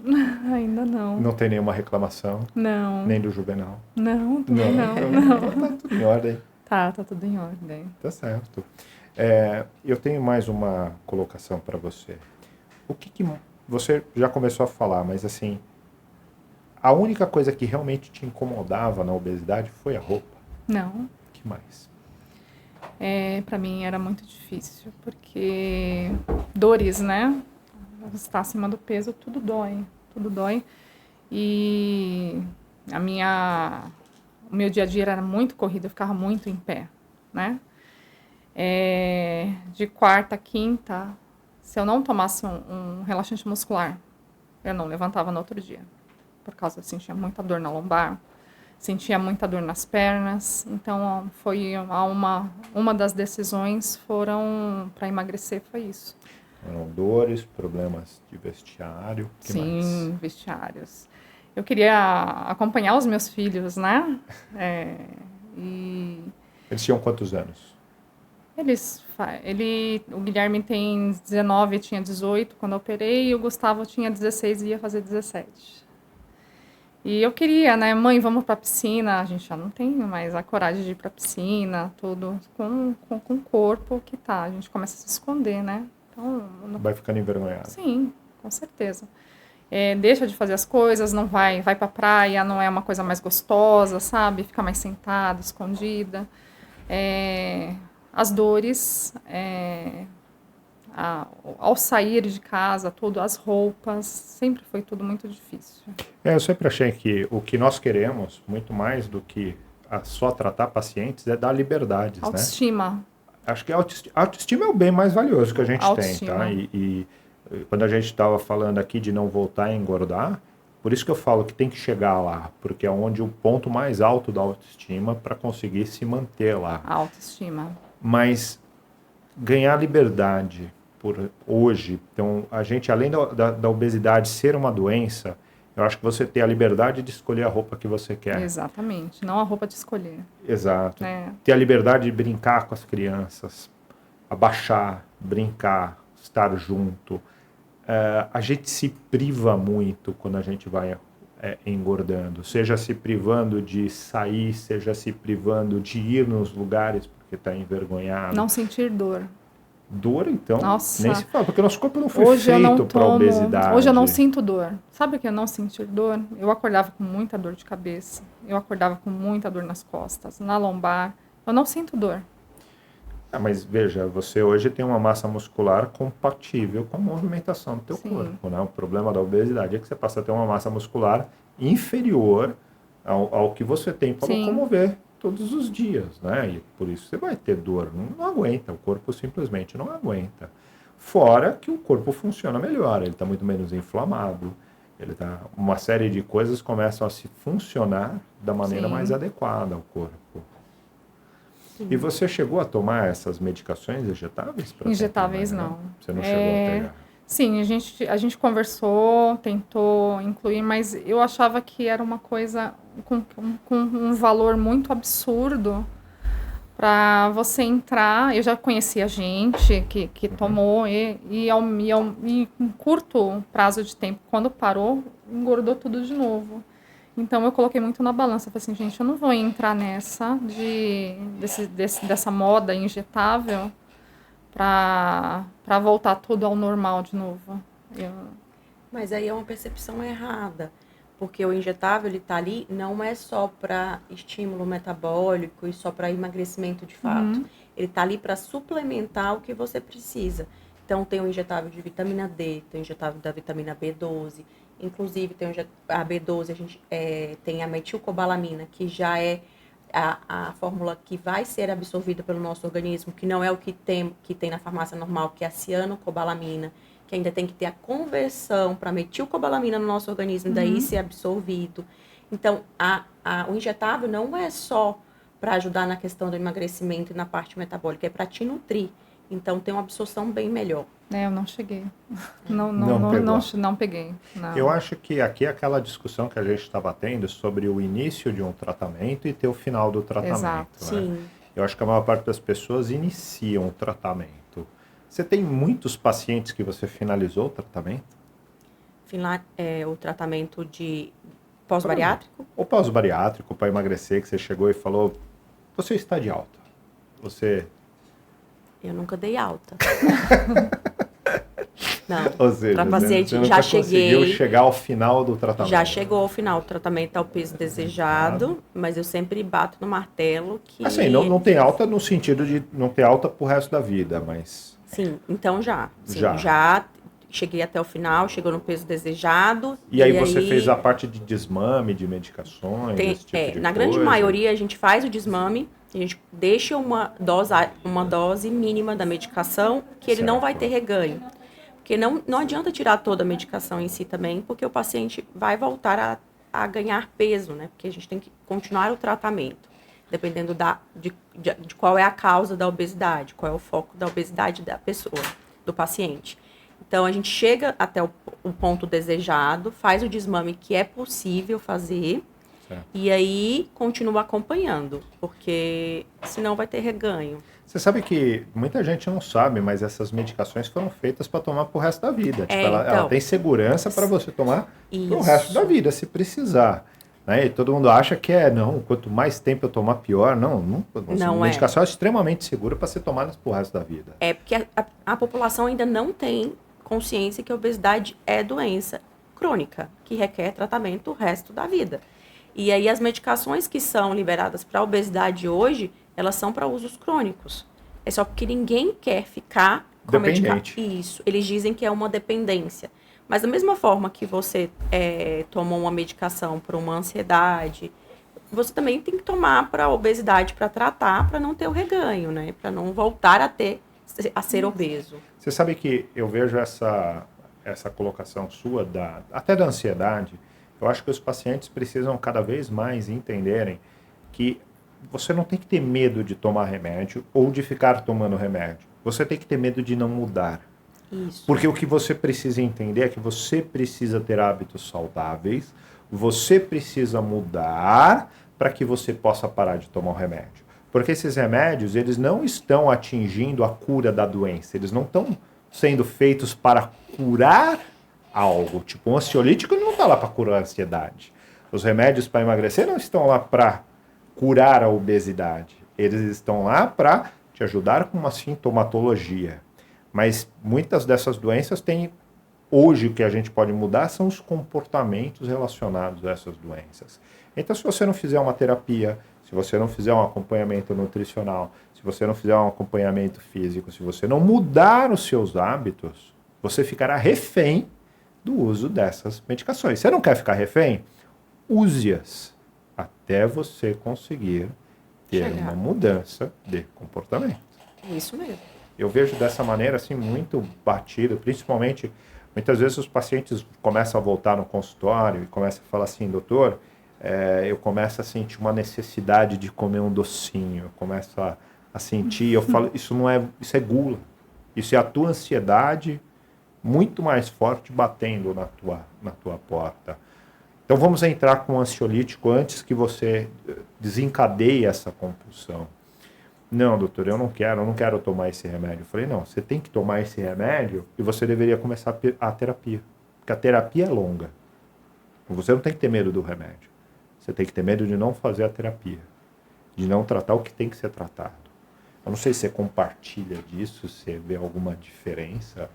Ainda não. Não tem nenhuma reclamação? Não. Nem do Juvenal? Não. Tá tudo em ordem. Tá tudo em ordem. Tá certo. Eu tenho mais uma colocação para você. O que você já começou a falar, mas assim, a única coisa que realmente te incomodava na obesidade foi a roupa? Não. O que mais? Para mim era muito difícil, porque dores, né? Você está acima do peso, tudo dói. E o meu dia a dia era muito corrido, eu ficava muito em pé, né? De quarta a quinta, se eu não tomasse um relaxante muscular, eu não levantava no outro dia. Por causa eu sentia muita dor na lombar, sentia muita dor nas pernas. Então, foi uma das decisões para emagrecer, foi isso. Eram dores, problemas de vestiário, que mais? Sim, vestiários. Eu queria acompanhar os meus filhos, né? Eles tinham quantos anos? O Guilherme tem 19 e tinha 18 quando eu operei, e o Gustavo tinha 16 e ia fazer 17. E eu queria, né, mãe, vamos pra piscina. A gente já não tem mais a coragem de ir pra piscina, tudo com o corpo que tá. A gente começa a se esconder, né? Então, vai ficando envergonhado. Sim, com certeza. Deixa de fazer as coisas, não vai pra praia, não é uma coisa mais gostosa, sabe? Fica mais sentada, escondida. As dores, ao sair de casa, as roupas, sempre foi tudo muito difícil. Eu sempre achei que o que nós queremos, muito mais do que só tratar pacientes, é dar liberdades, autoestima. Né? Acho que a autoestima é o bem mais valioso que a gente autoestima. Tem, tá? E quando a gente estava falando aqui de não voltar a engordar, por isso que eu falo que tem que chegar lá, porque é onde o ponto mais alto da autoestima para conseguir se manter lá. A autoestima. Mas ganhar liberdade por hoje, então a gente, além da obesidade ser uma doença, eu acho que você tem a liberdade de escolher a roupa que você quer. Exatamente, não a roupa de escolher. Exato. Ter a liberdade de brincar com as crianças, abaixar, brincar, estar junto. A gente se priva muito quando a gente vai engordando, seja se privando de sair, seja se privando de ir nos lugares porque está envergonhado. Não sentir dor. Dor, então, nossa, nem se fala, porque nosso corpo não foi feito para obesidade. Hoje eu não sinto dor. Sabe o que é não sentir dor? Eu acordava com muita dor de cabeça, eu acordava com muita dor nas costas, na lombar. Eu não sinto dor. Mas veja, você hoje tem uma massa muscular compatível com a movimentação do teu corpo, né? O problema da obesidade é que você passa a ter uma massa muscular inferior ao que você tem para locomover todos os dias, né? E por isso você vai ter dor, não aguenta, o corpo simplesmente não aguenta. Fora que o corpo funciona melhor, ele está muito menos inflamado, uma série de coisas começam a se funcionar da maneira mais adequada ao corpo. E você chegou a tomar essas medicações injetáveis? Injetáveis, né? não. Você não chegou a pegar? Sim, a gente conversou, tentou incluir, mas eu achava que era uma coisa com um valor muito absurdo para você entrar. Eu já conhecia gente que tomou e em curto prazo de tempo, quando parou, engordou tudo de novo. Então eu coloquei muito na balança, falei assim, gente, eu não vou entrar nessa dessa moda injetável para voltar tudo ao normal de novo. Mas aí é uma percepção errada, porque o injetável, ele tá ali, não é só para estímulo metabólico e só para emagrecimento de fato. Ele tá ali para suplementar o que você precisa. Então tem o injetável de vitamina D, tem o injetável da vitamina B12, inclusive tem a B12, a gente tem a metilcobalamina, que já é a fórmula que vai ser absorvida pelo nosso organismo, que não é o que tem na farmácia normal, que é a cianocobalamina, que ainda tem que ter a conversão para metilcobalamina no nosso organismo, daí ser absorvido. Então, o injetável não é só para ajudar na questão do emagrecimento e na parte metabólica, é para te nutrir. Então, tem uma absorção bem melhor. Eu não cheguei. Não peguei. Não. Eu acho que aqui é aquela discussão que a gente estava tendo sobre o início de um tratamento e ter o final do tratamento. Exato. Né? Sim. Eu acho que a maior parte das pessoas iniciam o tratamento. Você tem muitos pacientes que você finalizou o tratamento? O tratamento de pós-bariátrico? O pós-bariátrico, para emagrecer, que você chegou e falou, você está de alta. Eu nunca dei alta. Não, ou seja, para paciente você já conseguiu chegar ao final do tratamento. Já chegou ao final, o tratamento ao peso desejado, mas eu sempre bato no martelo que... Assim, não tem alta no sentido de não ter alta pro resto da vida, mas... Sim, então já. Sim, já cheguei até o final, chegou no peso desejado. E aí você fez a parte de desmame, de medicações, esse tipo de na coisa? grande maioria a gente faz o desmame, a gente deixa uma dose mínima da medicação, que ele não vai ter reganho. Porque não adianta tirar toda a medicação em si também, porque o paciente vai voltar a ganhar peso, né? Porque a gente tem que continuar o tratamento, dependendo de qual é a causa da obesidade, qual é o foco da obesidade da pessoa, do paciente. Então, a gente chega até o ponto desejado, faz o desmame que é possível fazer, certo. E aí continua acompanhando, porque senão vai ter reganho. Você sabe que muita gente não sabe, mas essas medicações foram feitas para tomar pro resto da vida. Tipo, ela tem segurança para você tomar pro resto da vida, se precisar. Né? E todo mundo acha que quanto mais tempo eu tomar, pior. Não a medicação é extremamente segura para ser tomada pro resto da vida. É porque a população ainda não tem consciência que a obesidade é doença crônica, que requer tratamento o resto da vida. E aí as medicações que são liberadas para a obesidade hoje, elas são para usos crônicos. É só porque ninguém quer ficar com dependente. Isso. Eles dizem que é uma dependência. Mas da mesma forma que você tomou uma medicação para uma ansiedade, você também tem que tomar para a obesidade, para tratar, para não ter o reganho, né? Para não voltar a ser obeso. Você sabe que eu vejo essa colocação sua, até da ansiedade. Eu acho que os pacientes precisam cada vez mais entenderem que você não tem que ter medo de tomar remédio ou de ficar tomando remédio. Você tem que ter medo de não mudar. Isso. Porque o que você precisa entender é que você precisa ter hábitos saudáveis, você precisa mudar para que você possa parar de tomar o remédio. Porque esses remédios, eles não estão atingindo a cura da doença, eles não estão sendo feitos para curar algo. Tipo, um ansiolítico não está lá para curar a ansiedade. Os remédios para emagrecer não estão lá para curar a obesidade. Eles estão lá para te ajudar com uma sintomatologia. Mas muitas dessas doenças têm... Hoje o que a gente pode mudar são os comportamentos relacionados a essas doenças. Então, se você não fizer uma terapia, se você não fizer um acompanhamento nutricional, se você não fizer um acompanhamento físico, se você não mudar os seus hábitos, você ficará refém do uso dessas medicações. Você não quer ficar refém? Use-as até você conseguir ter uma mudança de comportamento. É isso mesmo. Eu vejo dessa maneira assim muito batido, principalmente muitas vezes os pacientes começam a voltar no consultório e começam a falar assim, doutor, eu começo a sentir uma necessidade de comer um docinho, eu começo a sentir. Eu falo, isso é gula. Isso é a tua ansiedade muito mais forte batendo na tua porta. Então vamos entrar com o ansiolítico antes que você desencadeie essa compulsão. Não, doutor, eu não quero tomar esse remédio. Eu falei, não, você tem que tomar esse remédio e você deveria começar a terapia. Porque a terapia é longa. Você não tem que ter medo do remédio. Você tem que ter medo de não fazer a terapia. De não tratar o que tem que ser tratado. Eu não sei se você compartilha disso, se você vê alguma diferença.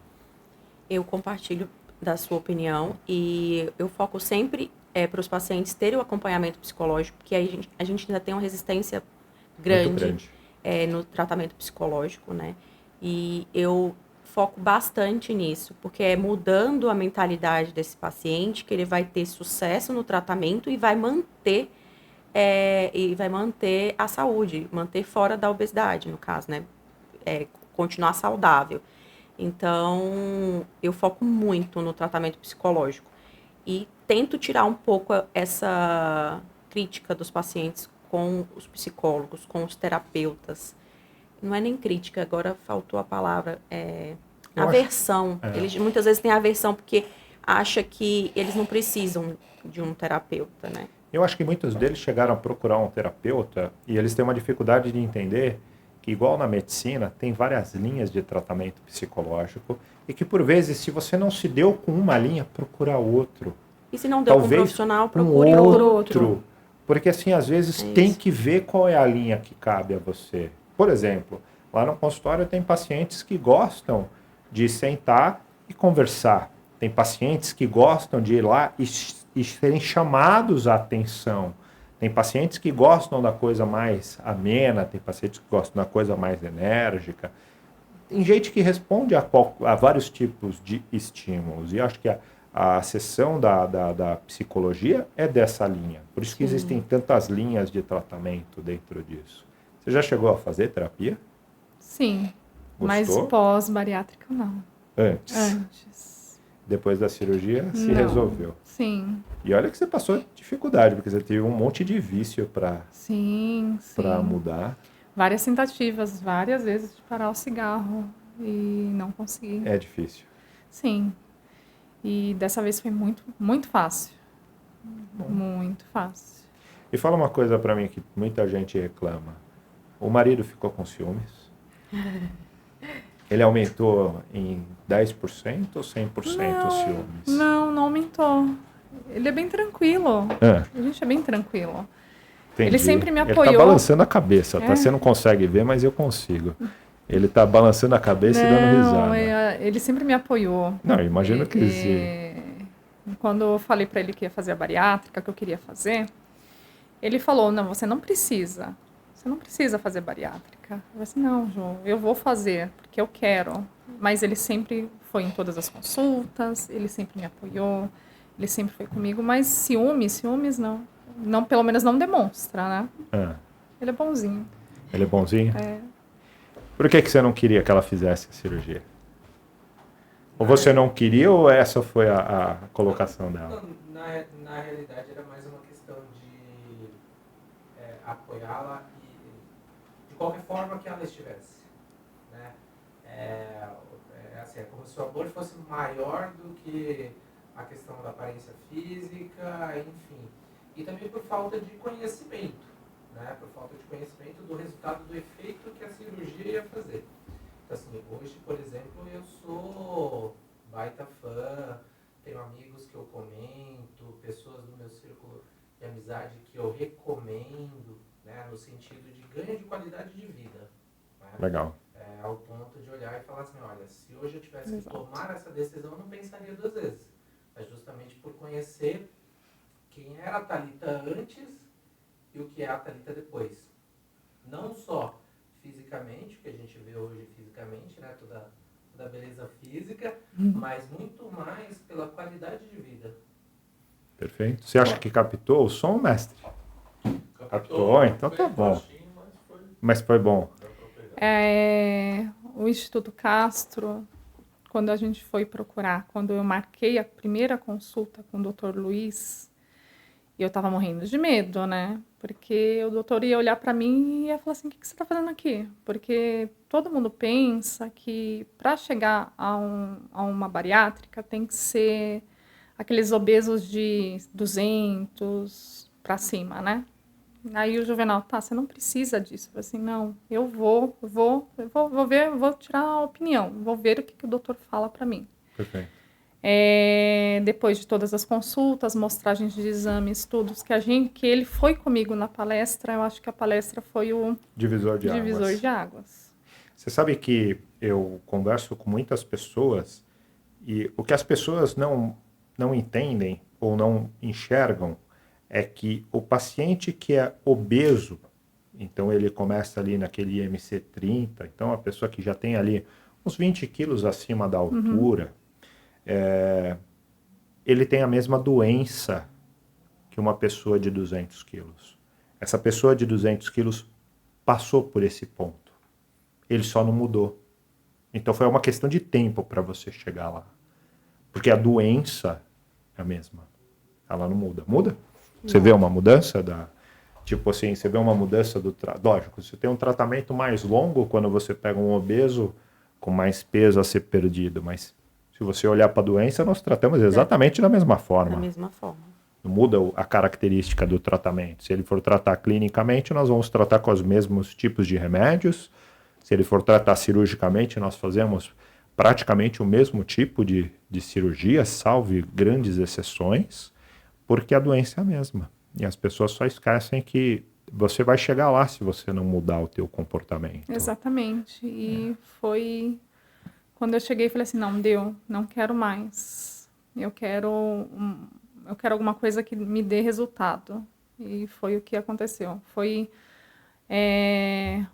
Eu compartilho da sua opinião e eu foco sempre para os pacientes terem o acompanhamento psicológico, porque a gente ainda tem uma resistência grande. No tratamento psicológico, né? E eu foco bastante nisso, porque é mudando a mentalidade desse paciente que ele vai ter sucesso no tratamento e vai manter a saúde, manter fora da obesidade, no caso, né? Continuar saudável. Então, eu foco muito no tratamento psicológico e tento tirar um pouco essa crítica dos pacientes com os psicólogos, com os terapeutas. Não é nem crítica, agora faltou a palavra, aversão. Eles muitas vezes têm aversão porque acham que eles não precisam de um terapeuta, né? Eu acho que muitos deles chegaram a procurar um terapeuta e eles têm uma dificuldade de entender que, igual na medicina, tem várias linhas de tratamento psicológico e que, por vezes, se você não se deu com uma linha, procura outro. E se não deu com um profissional, procure outro. Porque, assim, às vezes tem que ver qual é a linha que cabe a você. Por exemplo, lá no consultório tem pacientes que gostam de sentar e conversar. Tem pacientes que gostam de ir lá e serem chamados à atenção. Tem pacientes que gostam da coisa mais amena, tem pacientes que gostam da coisa mais enérgica. Tem gente que responde a vários tipos de estímulos. E acho que a sessão da psicologia é dessa linha. Por isso que existem tantas linhas de tratamento dentro disso. Você já chegou a fazer terapia? Sim. Gostou? Mas pós-bariátrica, não. Antes. Depois da cirurgia, se resolveu. Sim. E olha que você passou dificuldade, porque você teve um monte de vício para mudar. Várias tentativas, várias vezes de parar o cigarro e não consegui. É difícil. Sim. E dessa vez foi muito, muito fácil. Muito fácil. E fala uma coisa para mim que muita gente reclama. O marido ficou com ciúmes? Ele aumentou em 10% ou 100% os ciúmes? Não aumentou. Ele é bem tranquilo. A gente é bem tranquilo. Entendi. Ele sempre me apoiou. Ele tá balançando a cabeça, tá? Você não consegue ver, mas eu consigo. Ele tá balançando a cabeça e dando risada. Ele sempre me apoiou. Não, eu imagino que sim. Quando eu falei para ele que ia fazer a bariátrica, que eu queria fazer, ele falou, não, você não precisa. Você não precisa fazer bariátrica. Eu falei assim, não, João, eu vou fazer, porque eu quero. Mas ele sempre foi em todas as consultas, ele sempre me apoiou, ele sempre foi comigo, mas ciúmes não. Não, pelo menos não demonstra, né? Ele é bonzinho. Ele é bonzinho? É. Por que você não queria que ela fizesse a cirurgia? Ou você não queria, ou essa foi a colocação dela? Na realidade, era mais uma questão de apoiá-la e de qualquer forma que ela estivesse. Né? É como se o amor fosse maior do que a questão da aparência física, enfim. E também por falta de conhecimento, né? Por falta de conhecimento do resultado do efeito que a cirurgia ia fazer. Então, assim, hoje, por exemplo, eu sou baita fã, tenho amigos que eu comento, pessoas do meu círculo de amizade que eu recomendo, né? No sentido de ganho de qualidade de vida. Né? Legal. Ao ponto de olhar e falar assim, olha, se hoje eu tivesse que tomar essa decisão, eu não pensaria 2 vezes. Mas justamente por conhecer quem era a Thalita antes e o que é a Thalita depois. Não só fisicamente, que a gente vê hoje fisicamente, né, toda a beleza física, mas muito mais pela qualidade de vida. Perfeito. Você acha que captou o som, mestre? Captou? Então tá bom. Mas foi bom. O Instituto Castro, quando a gente foi procurar, quando eu marquei a primeira consulta com o Dr. Luiz, E eu tava morrendo de medo, né? Porque o doutor ia olhar para mim e ia falar assim, o que você tá fazendo aqui? Porque todo mundo pensa que para chegar a uma bariátrica tem que ser aqueles obesos de 200 para cima, né? Aí o Juvenal, tá, você não precisa disso. Eu falei assim, não, eu vou ver, vou tirar a opinião, vou ver o que o doutor fala para mim. Perfeito. Depois de todas as consultas, mostragens de exames, tudo que ele foi comigo na palestra, eu acho que a palestra foi o Divisor de águas. de águas. Você sabe que eu converso com muitas pessoas e o que as pessoas não entendem ou não enxergam é que o paciente que é obeso, então ele começa ali naquele IMC 30, então a pessoa que já tem ali uns 20 quilos acima da altura, ele tem a mesma doença que uma pessoa de 200 quilos. Essa pessoa de 200 quilos passou por esse ponto. Ele só não mudou. Então foi uma questão de tempo para você chegar lá. Porque a doença é a mesma. Ela não muda. Muda? Você vê uma mudança tipo assim, você vê uma mudança lógico, você tem um tratamento mais longo quando você pega um obeso com mais peso a ser perdido, mas se você olhar para a doença, nós tratamos exatamente da mesma forma. Da mesma forma. Não muda a característica do tratamento. Se ele for tratar clinicamente, nós vamos tratar com os mesmos tipos de remédios. Se ele for tratar cirurgicamente, nós fazemos praticamente o mesmo tipo de cirurgia, salvo grandes exceções, porque a doença é a mesma. E as pessoas só esquecem que você vai chegar lá se você não mudar o teu comportamento. Exatamente. E foi quando eu cheguei e falei assim, não quero mais. Eu quero alguma coisa que me dê resultado. E foi o que aconteceu. Foi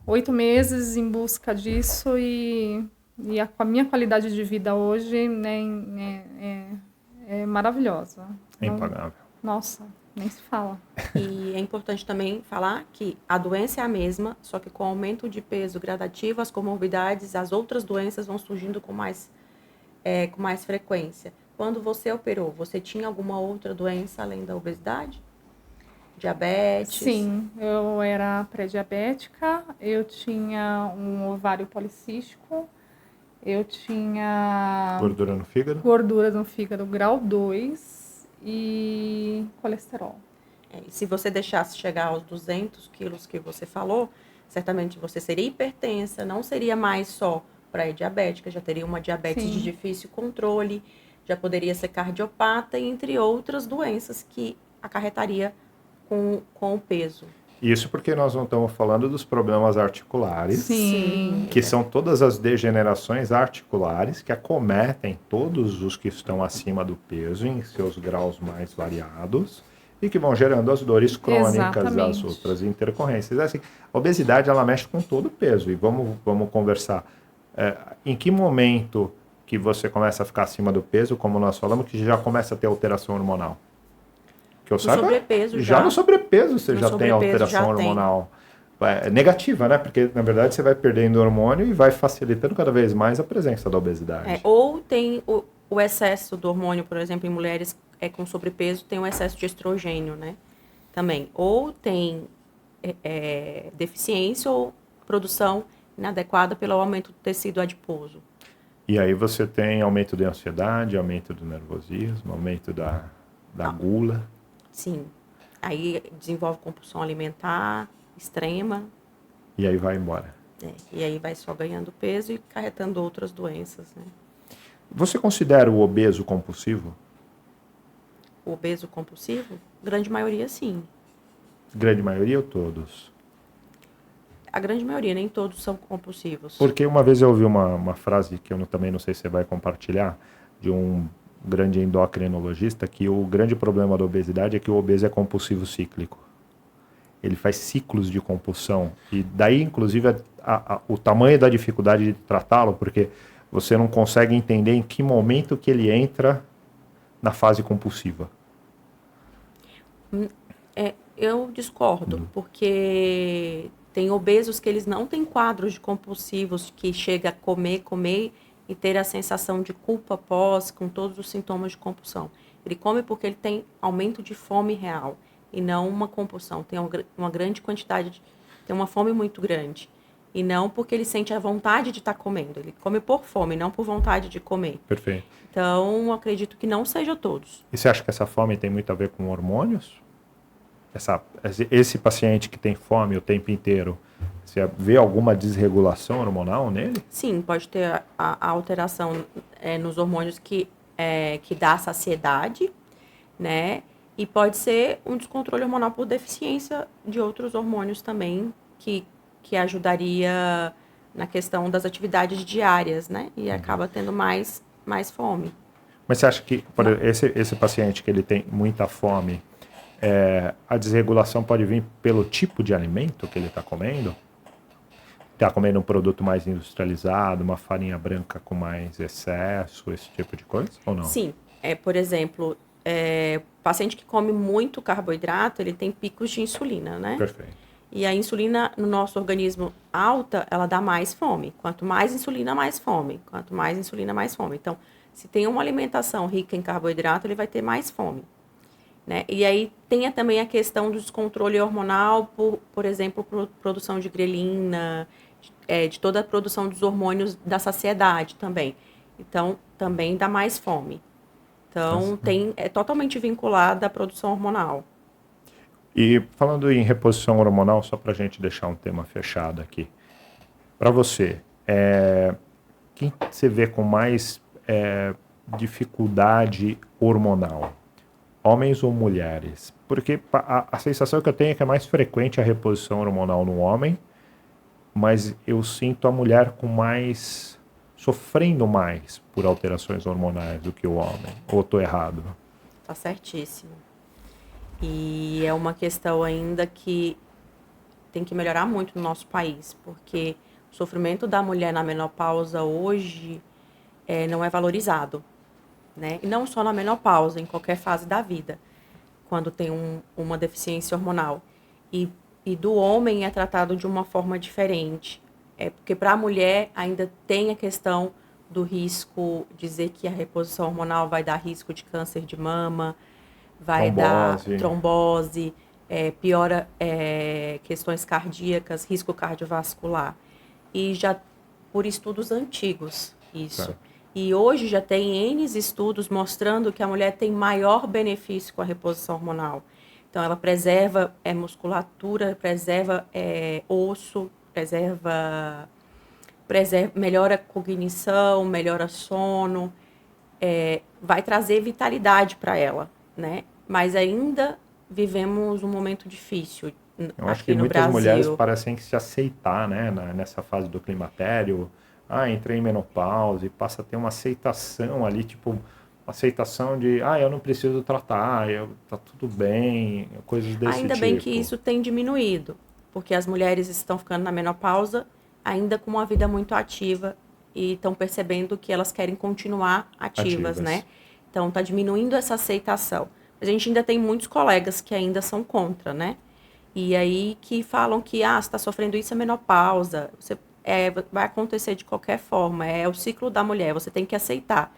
8 meses em busca disso e a minha qualidade de vida hoje, né, é maravilhosa. É impagável. Nossa, nem se fala. E é importante também falar que a doença é a mesma, só que com o aumento de peso gradativo, as comorbidades, as outras doenças vão surgindo com mais frequência. Quando você operou, você tinha alguma outra doença além da obesidade? Diabetes? Sim, eu era pré-diabética, eu tinha um ovário policístico, eu tinha Gordura no fígado? Gordura no fígado grau 2 e colesterol. E se você deixasse chegar aos 200 quilos que você falou, certamente você seria hipertensa, não seria mais só pré-diabética, já teria uma diabetes Sim. de difícil controle, já poderia ser cardiopata, entre outras doenças que acarretaria com o peso. Isso porque nós não estamos falando dos problemas articulares, Sim. que são todas as degenerações articulares que acometem todos os que estão acima do peso em seus graus mais variados e que vão gerando as dores crônicas, Exatamente. as outras intercorrências. Assim, a obesidade ela mexe com todo o peso e vamos conversar. Em que momento que você começa a ficar acima do peso, como nós falamos, que já começa a ter alteração hormonal? Que eu saiba, sobrepeso já no sobrepeso você já tem alteração já hormonal negativa, né? Porque, na verdade, você vai perdendo hormônio e vai facilitando cada vez mais a presença da obesidade. Ou tem o excesso do hormônio, por exemplo, em mulheres com sobrepeso, tem o excesso de estrogênio, né? Também. Ou tem deficiência ou produção inadequada pelo aumento do tecido adiposo. E aí você tem aumento de ansiedade, aumento do nervosismo, aumento da gula. Sim. Aí desenvolve compulsão alimentar extrema. E aí vai embora. E aí vai só ganhando peso e carretando outras doenças, né? Você considera o obeso compulsivo? O obeso compulsivo? Grande maioria, sim. Grande maioria ou todos? A grande maioria, nem todos são compulsivos. Porque uma vez eu ouvi uma frase que eu também não sei se você vai compartilhar, de um grande endocrinologista, que o grande problema da obesidade é que o obeso é compulsivo cíclico. Ele faz ciclos de compulsão. E daí, inclusive, o tamanho da dificuldade de tratá-lo, porque você não consegue entender em que momento que ele entra na fase compulsiva. Eu discordo, porque tem obesos que eles não têm quadros de compulsivos, que chega a comer e ter a sensação de culpa após, com todos os sintomas de compulsão. Ele come porque ele tem aumento de fome real. e não uma compulsão. Tem uma grande quantidade, tem uma fome muito grande. E não porque ele sente a vontade de estar comendo. Ele come por fome, não por vontade de comer. Perfeito. Então, acredito que não seja todos. E você acha que essa fome tem muito a ver com hormônios? Esse paciente que tem fome o tempo inteiro, você vê alguma desregulação hormonal nele? Sim, pode ter a alteração nos hormônios que dá saciedade, né? E pode ser um descontrole hormonal por deficiência de outros hormônios também, que ajudaria na questão das atividades diárias, né? E acaba tendo mais fome. Mas você acha que esse paciente que ele tem muita fome, a desregulação pode vir pelo tipo de alimento que ele está comendo? Está comendo um produto mais industrializado, uma farinha branca com mais excesso, esse tipo de coisa, ou não? Sim. Por exemplo, paciente que come muito carboidrato, ele tem picos de insulina, né? Perfeito. E a insulina no nosso organismo alta, ela dá mais fome. Quanto mais insulina, mais fome. Quanto mais insulina, mais fome. Então, se tem uma alimentação rica em carboidrato, ele vai ter mais fome, né? E aí tem também a questão do descontrole hormonal, por exemplo, produção de grelina, de toda a produção dos hormônios da saciedade também. Então, também dá mais fome. Então, é totalmente vinculada à produção hormonal. E falando em reposição hormonal, só para a gente deixar um tema fechado aqui. Para você, quem você vê com mais dificuldade hormonal? Homens ou mulheres? Porque a sensação que eu tenho é que é mais frequente a reposição hormonal no homem, mas eu sinto a mulher sofrendo mais por alterações hormonais do que o homem. Ou estou errado? Tá certíssimo. E é uma questão ainda que tem que melhorar muito no nosso país, porque o sofrimento da mulher na menopausa hoje não é valorizado, né? E não só na menopausa, em qualquer fase da vida, quando tem uma deficiência hormonal. E do homem é tratado de uma forma diferente. Porque para a mulher ainda tem a questão do risco, dizer que a reposição hormonal vai dar risco de câncer de mama, vai dar trombose, piora questões cardíacas, risco cardiovascular. E já por estudos antigos, isso. Certo. E hoje já tem N estudos mostrando que a mulher tem maior benefício com a reposição hormonal. Então, ela preserva musculatura, preserva osso, melhora a cognição, melhora sono, vai trazer vitalidade para ela, né? Mas ainda vivemos um momento difícil Eu acho aqui que no muitas Brasil. mulheres parecem que se aceitar, né, nessa fase do climatério. Entrei em menopausa e passa a ter uma aceitação ali, tipo, aceitação de, eu não preciso tratar, tá tudo bem, coisas desse tipo. Ainda bem que isso tem diminuído, porque as mulheres estão ficando na menopausa ainda com uma vida muito ativa e estão percebendo que elas querem continuar ativas, né? Então, está diminuindo essa aceitação. Mas a gente ainda tem muitos colegas que ainda são contra, né? E aí que falam que, você está sofrendo isso, é menopausa, vai acontecer de qualquer forma, é o ciclo da mulher, você tem que aceitar.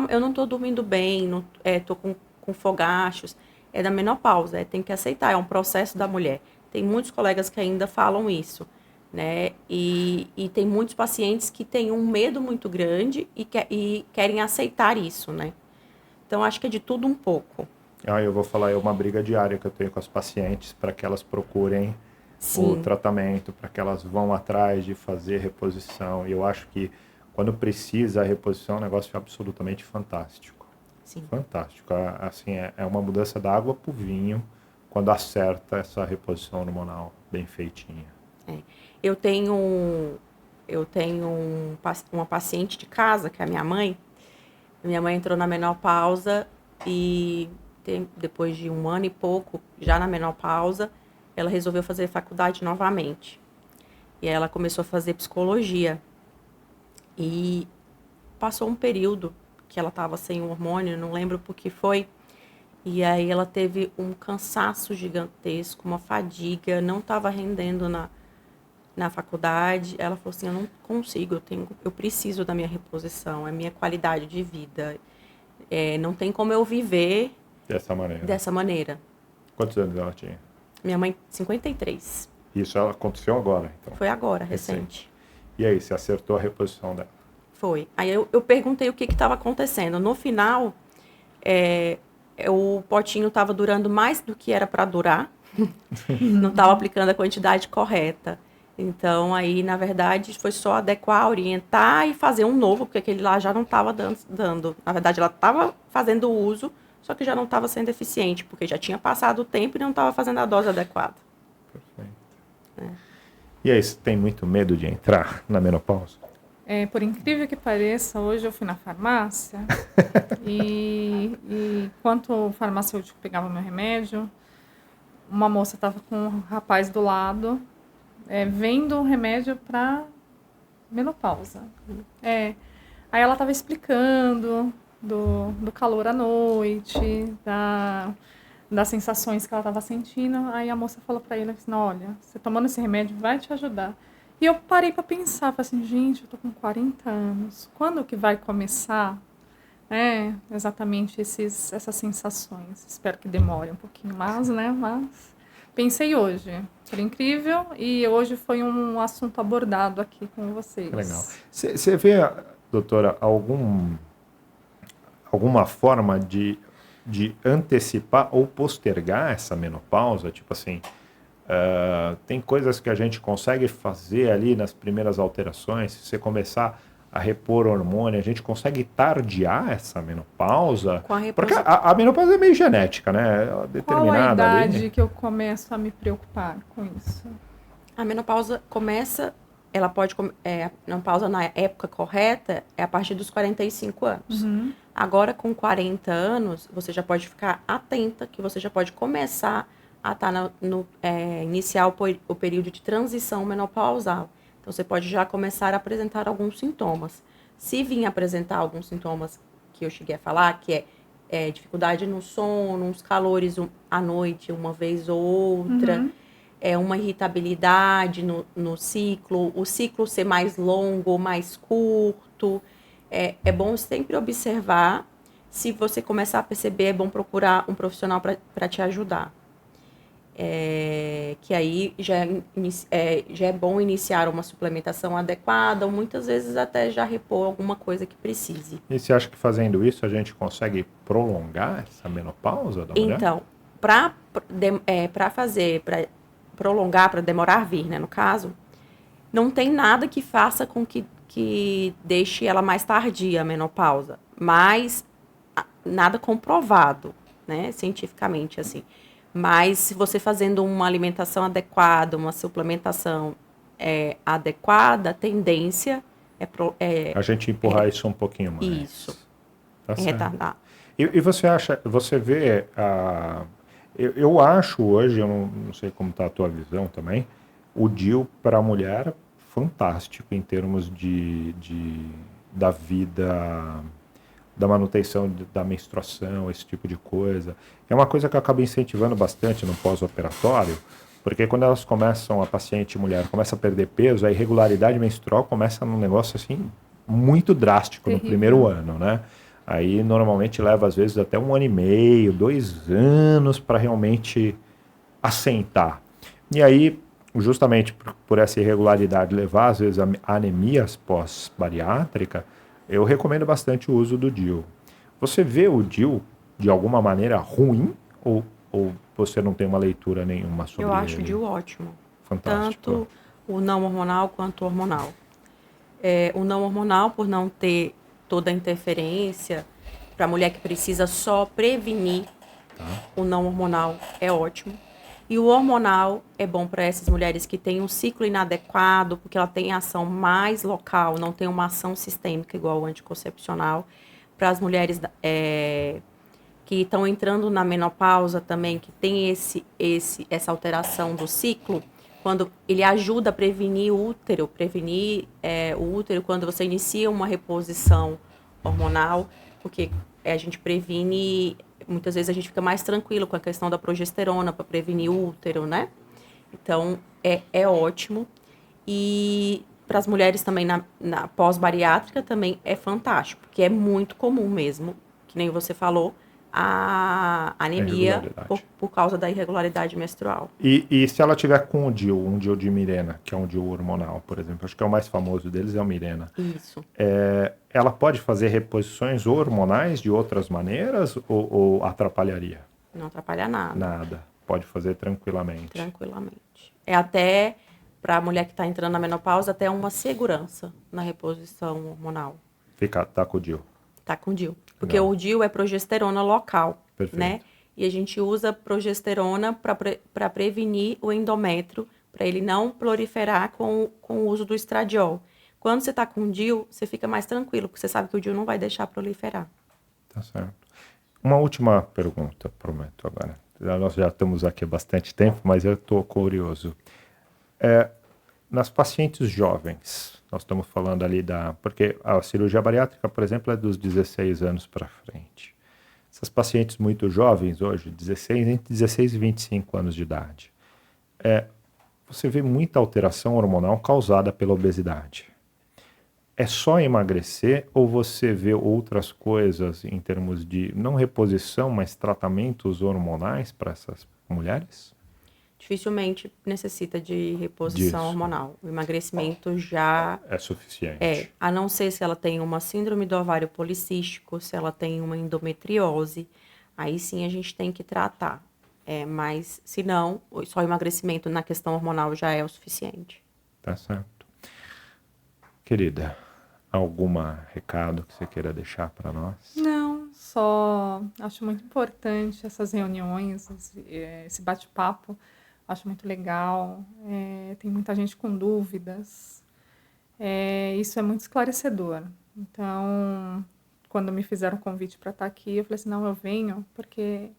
Eu não estou dormindo bem, estou com fogachos, é da menopausa, tem que aceitar, é um processo da mulher. Tem muitos colegas que ainda falam isso, né? E tem muitos pacientes que têm um medo muito grande e querem aceitar isso, né? Então, acho que é de tudo um pouco. Eu vou falar, é uma briga diária que eu tenho com as pacientes para que elas procurem o tratamento, para que elas vão atrás de fazer reposição. E eu acho que quando precisa a reposição é um negócio absolutamente fantástico. Sim. Fantástico. Assim, é uma mudança da água para o vinho quando acerta essa reposição hormonal bem feitinha. Eu tenho uma paciente de casa, que é a minha mãe. Minha mãe entrou na menopausa e depois de 1 ano e pouco, já na menopausa, ela resolveu fazer faculdade novamente. E aí ela começou a fazer psicologia. E passou um período que ela estava sem o hormônio, não lembro por que foi. E aí ela teve um cansaço gigantesco, uma fadiga, não estava rendendo na faculdade. Ela falou assim, eu não consigo, eu preciso da minha reposição, é minha qualidade de vida. Não tem como eu viver dessa maneira. Quantos anos ela tinha? Minha mãe, 53. Isso ela aconteceu agora, então. Foi agora, recente. E aí, você acertou a reposição dela? Foi. Aí eu perguntei o que estava acontecendo. No final, o potinho estava durando mais do que era para durar. Não estava aplicando a quantidade correta. Então, aí, na verdade, foi só adequar, orientar e fazer um novo, porque aquele lá já não estava dando. Na verdade, ela estava fazendo uso, só que já não estava sendo eficiente, porque já tinha passado o tempo e não estava fazendo a dose adequada. Perfeito. E aí, você tem muito medo de entrar na menopausa? Por incrível que pareça, hoje eu fui na farmácia e enquanto o farmacêutico pegava meu remédio, uma moça estava com um rapaz do lado, vendo um remédio para menopausa. Aí ela estava explicando do calor à noite, das sensações que ela estava sentindo. Aí a moça falou para ele assim, olha, você tomando esse remédio vai te ajudar. E eu parei para pensar, falei assim, gente, eu tô com 40 anos, quando que vai começar exatamente essas sensações? Espero que demore um pouquinho mais, né? Mas pensei hoje, por incrível, e hoje foi um assunto abordado aqui com vocês. Legal. Você vê, doutora, alguma forma de antecipar ou postergar essa menopausa? Tipo assim, tem coisas que a gente consegue fazer ali nas primeiras alterações, se você começar a repor hormônio, a gente consegue tardiar essa menopausa? Porque a menopausa é meio genética, né? Qual a idade que eu começo a me preocupar com isso? A menopausa começa, ela pode, a menopausa na época correta é a partir dos 45 anos. Uhum. Agora, com 40 anos, você já pode ficar atenta, que você já pode começar a iniciar o período de transição menopausal. Então, você pode já começar a apresentar alguns sintomas. Se vir apresentar alguns sintomas que eu cheguei a falar, que é dificuldade no sono, uns calores à noite, uma vez ou outra, uma irritabilidade no ciclo, o ciclo ser mais longo ou mais curto, é bom sempre observar. Se você começar a perceber, é bom procurar um profissional para te ajudar. Que aí já é bom iniciar uma suplementação adequada, ou muitas vezes até já repor alguma coisa que precise. E você acha que fazendo isso a gente consegue prolongar essa menopausa da mulher? Então, para prolongar, para demorar a vir, né, no caso, não tem nada que faça com que deixe ela mais tardia, a menopausa, mas nada comprovado, né, cientificamente, assim. Mas se você fazendo uma alimentação adequada, uma suplementação adequada, a tendência a gente empurrar isso um pouquinho mais. Isso. Tá certo. Retardar. E você vê, eu acho hoje, eu não sei como está a tua visão também, o DIU para a mulher fantástico em termos da vida, da manutenção da menstruação, esse tipo de coisa. É uma coisa que eu acabo incentivando bastante no pós-operatório, porque quando a paciente mulher começa a perder peso, a irregularidade menstrual começa num negócio assim muito drástico no primeiro ano, né? Aí normalmente leva às vezes até 1 ano e meio, 2 anos para realmente assentar. E aí, justamente por essa irregularidade levar às vezes a anemias pós-bariátrica, eu recomendo bastante o uso do DIU. Você vê o DIU de alguma maneira ruim ou você não tem uma leitura nenhuma sobre ele? Eu acho o DIU ótimo. Fantástico. Tanto o não hormonal quanto o hormonal. O não hormonal, por não ter toda a interferência, para a mulher que precisa só prevenir, o não hormonal é ótimo. E o hormonal é bom para essas mulheres que têm um ciclo inadequado, porque ela tem ação mais local, não tem uma ação sistêmica igual o anticoncepcional. Para as mulheres que estão entrando na menopausa também, que tem essa alteração do ciclo, quando ele ajuda a prevenir o útero quando você inicia uma reposição hormonal, porque a gente previne, muitas vezes a gente fica mais tranquilo com a questão da progesterona para prevenir o útero, né? Então, é ótimo. E para as mulheres também na pós-bariátrica também é fantástico, porque é muito comum mesmo, que nem você falou, a anemia Irregularidade. por causa da irregularidade menstrual. E se ela tiver com um DIU de Mirena, que é um DIU hormonal, por exemplo, acho que é o mais famoso deles, é o Mirena. Isso. Ela pode fazer reposições hormonais de outras maneiras ou atrapalharia? Não atrapalha nada. Nada. Pode fazer tranquilamente. Tranquilamente. É até, para a mulher que está entrando na menopausa, até uma segurança na reposição hormonal. Tá com o DIU. Tá com DIU. Porque Legal. o DIU é progesterona local, Perfeito. né? E a gente usa progesterona para prevenir o endométrio, para ele não proliferar com o uso do estradiol. Quando você está com DIU, você fica mais tranquilo, porque você sabe que o DIU não vai deixar proliferar. Tá certo. Uma última pergunta, prometo agora. Nós já estamos aqui há bastante tempo, mas eu estou curioso. Nas pacientes jovens, nós estamos falando ali porque a cirurgia bariátrica, por exemplo, é dos 16 anos para frente. Essas pacientes muito jovens hoje, entre 16 e 25 anos de idade, você vê muita alteração hormonal causada pela obesidade. É só emagrecer ou você vê outras coisas em termos de, não reposição, mas tratamentos hormonais para essas mulheres? Dificilmente necessita de reposição hormonal. O emagrecimento já é suficiente. A não ser se ela tem uma síndrome do ovário policístico, se ela tem uma endometriose, aí sim a gente tem que tratar. Mas, se não, só o emagrecimento na questão hormonal já é o suficiente. Tá certo. Querida, algum recado que você queira deixar para nós? Não, só acho muito importante essas reuniões, esse bate-papo. Acho muito legal. Tem muita gente com dúvidas. Isso é muito esclarecedor. Então, quando me fizeram o convite para estar aqui, eu falei assim, não, eu venho porque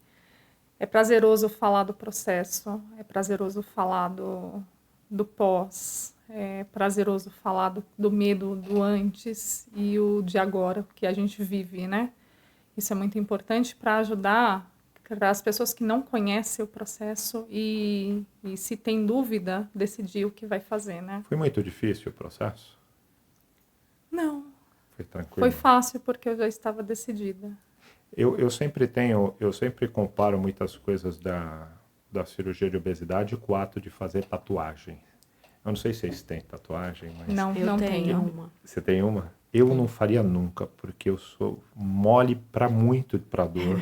é prazeroso falar do processo, é prazeroso falar do pós, é prazeroso falar do medo do antes e o de agora, que a gente vive, né? Isso é muito importante para ajudar as pessoas que não conhecem o processo e se tem dúvida, decidir o que vai fazer, né? Foi muito difícil o processo? Não. Foi tranquilo? Foi fácil porque eu já estava decidida. Eu sempre comparo muitas coisas da cirurgia de obesidade com o ato de fazer tatuagem. Eu não sei se vocês têm tatuagem, mas... Não tenho uma. Você tem uma? Eu não faria nunca, porque eu sou mole para dor.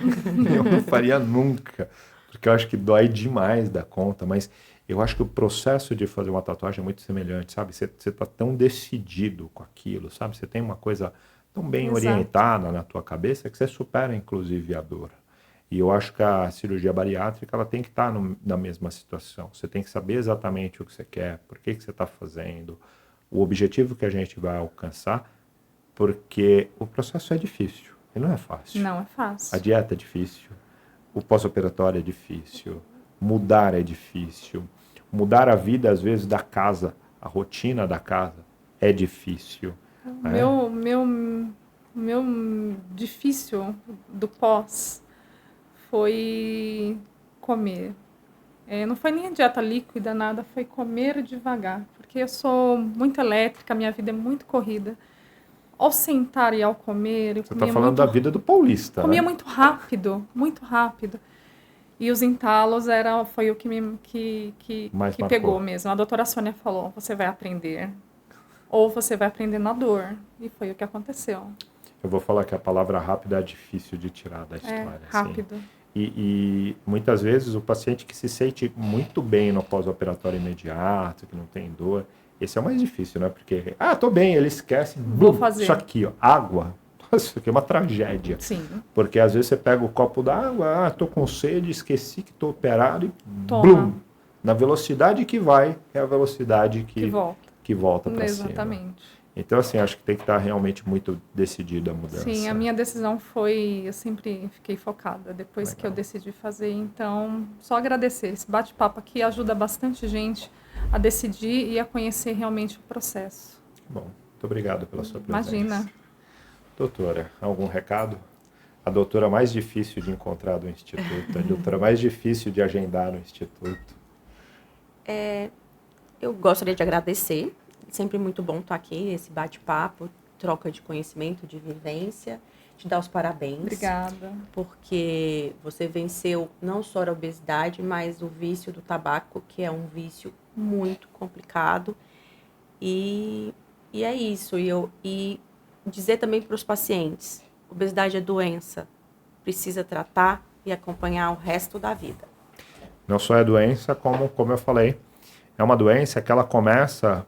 Eu não faria nunca, porque eu acho que dói demais da conta, mas eu acho que o processo de fazer uma tatuagem é muito semelhante, sabe? Você está tão decidido com aquilo, sabe? Você tem uma coisa tão bem orientada na tua cabeça que você supera, inclusive, a dor. E eu acho que a cirurgia bariátrica ela tem que estar na mesma situação. Você tem que saber exatamente o que você quer, por que você está fazendo, o objetivo que a gente vai alcançar, porque o processo é difícil, e não é fácil. Não é fácil. A dieta é difícil, o pós-operatório é difícil, mudar é difícil, mudar a vida, às vezes, da casa, a rotina da casa, é difícil. Meu difícil do pós foi comer. Não foi nem a dieta líquida, nada, foi comer devagar, porque eu sou muito elétrica, minha vida é muito corrida. Ao sentar e ao comer, eu Você está falando da vida do paulista, comia né? muito rápido. E os entalos foi o que pegou mesmo. A doutora Sônia falou, você vai aprender, ou você vai aprender na dor. E foi o que aconteceu. Eu vou falar que a palavra rápido é difícil de tirar da história. Rápido. Assim. E muitas vezes o paciente que se sente muito bem no pós-operatório imediato, que não tem dor, esse é o mais difícil, né? Porque, tô bem, ele esquece. Vou fazer. Isso aqui, ó, água. Isso aqui é uma tragédia. Sim. Porque às vezes você pega o copo d'água, tô com sede, esqueci que tô operado e blum! Na velocidade que vai, é a velocidade que volta para cima. Exatamente. Então, assim, acho que tem que estar realmente muito decidido a mudança. Sim, a minha decisão foi... Eu sempre fiquei focada depois que eu decidi fazer. Então, só agradecer. Esse bate-papo aqui ajuda bastante gente a decidir e a conhecer realmente o processo. Bom, muito obrigado pela sua presença. Imagina. Doutora, algum recado? A doutora mais difícil de encontrar do Instituto, a doutora mais difícil de agendar no Instituto. Eu gostaria de agradecer. Sempre muito bom estar aqui, esse bate-papo, troca de conhecimento, de vivência. te dar os parabéns. Obrigada. Porque você venceu não só a obesidade, mas o vício do tabaco, que é um vício muito complicado. E é isso. E dizer também para os pacientes, obesidade é doença, precisa tratar e acompanhar o resto da vida. Não só é doença, como eu falei, é uma doença que ela começa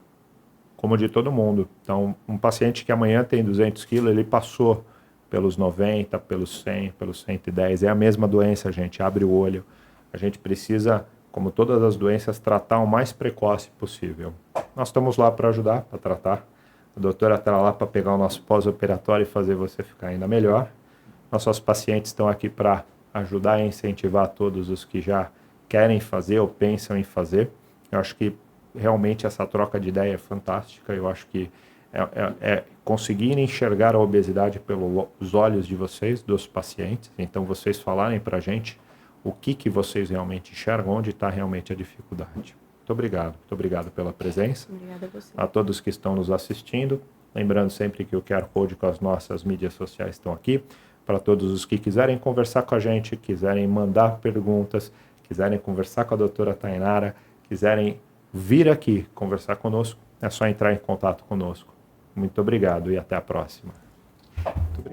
como de todo mundo. Então, um paciente que amanhã tem 200 quilos, ele passou pelos 90, pelos 100, pelos 110. É a mesma doença, gente. Abre o olho. A gente precisa, como todas as doenças, tratar o mais precoce possível. Nós estamos lá para ajudar, para tratar. A doutora está lá para pegar o nosso pós-operatório e fazer você ficar ainda melhor. Nossos pacientes estão aqui para ajudar e incentivar todos os que já querem fazer ou pensam em fazer. Eu acho que realmente essa troca de ideia é fantástica. Eu acho que é conseguir enxergar a obesidade pelos olhos de vocês, dos pacientes. Então, vocês falarem para a gente o que vocês realmente enxergam, onde está realmente a dificuldade. Muito obrigado pela presença. Obrigada a você. A todos que estão nos assistindo. Lembrando sempre que o QR Code com as nossas mídias sociais estão aqui. Para todos os que quiserem conversar com a gente, quiserem mandar perguntas, quiserem conversar com a doutora Tainara, quiserem vir aqui conversar conosco, é só entrar em contato conosco. Muito obrigado e até a próxima. Muito obrigado.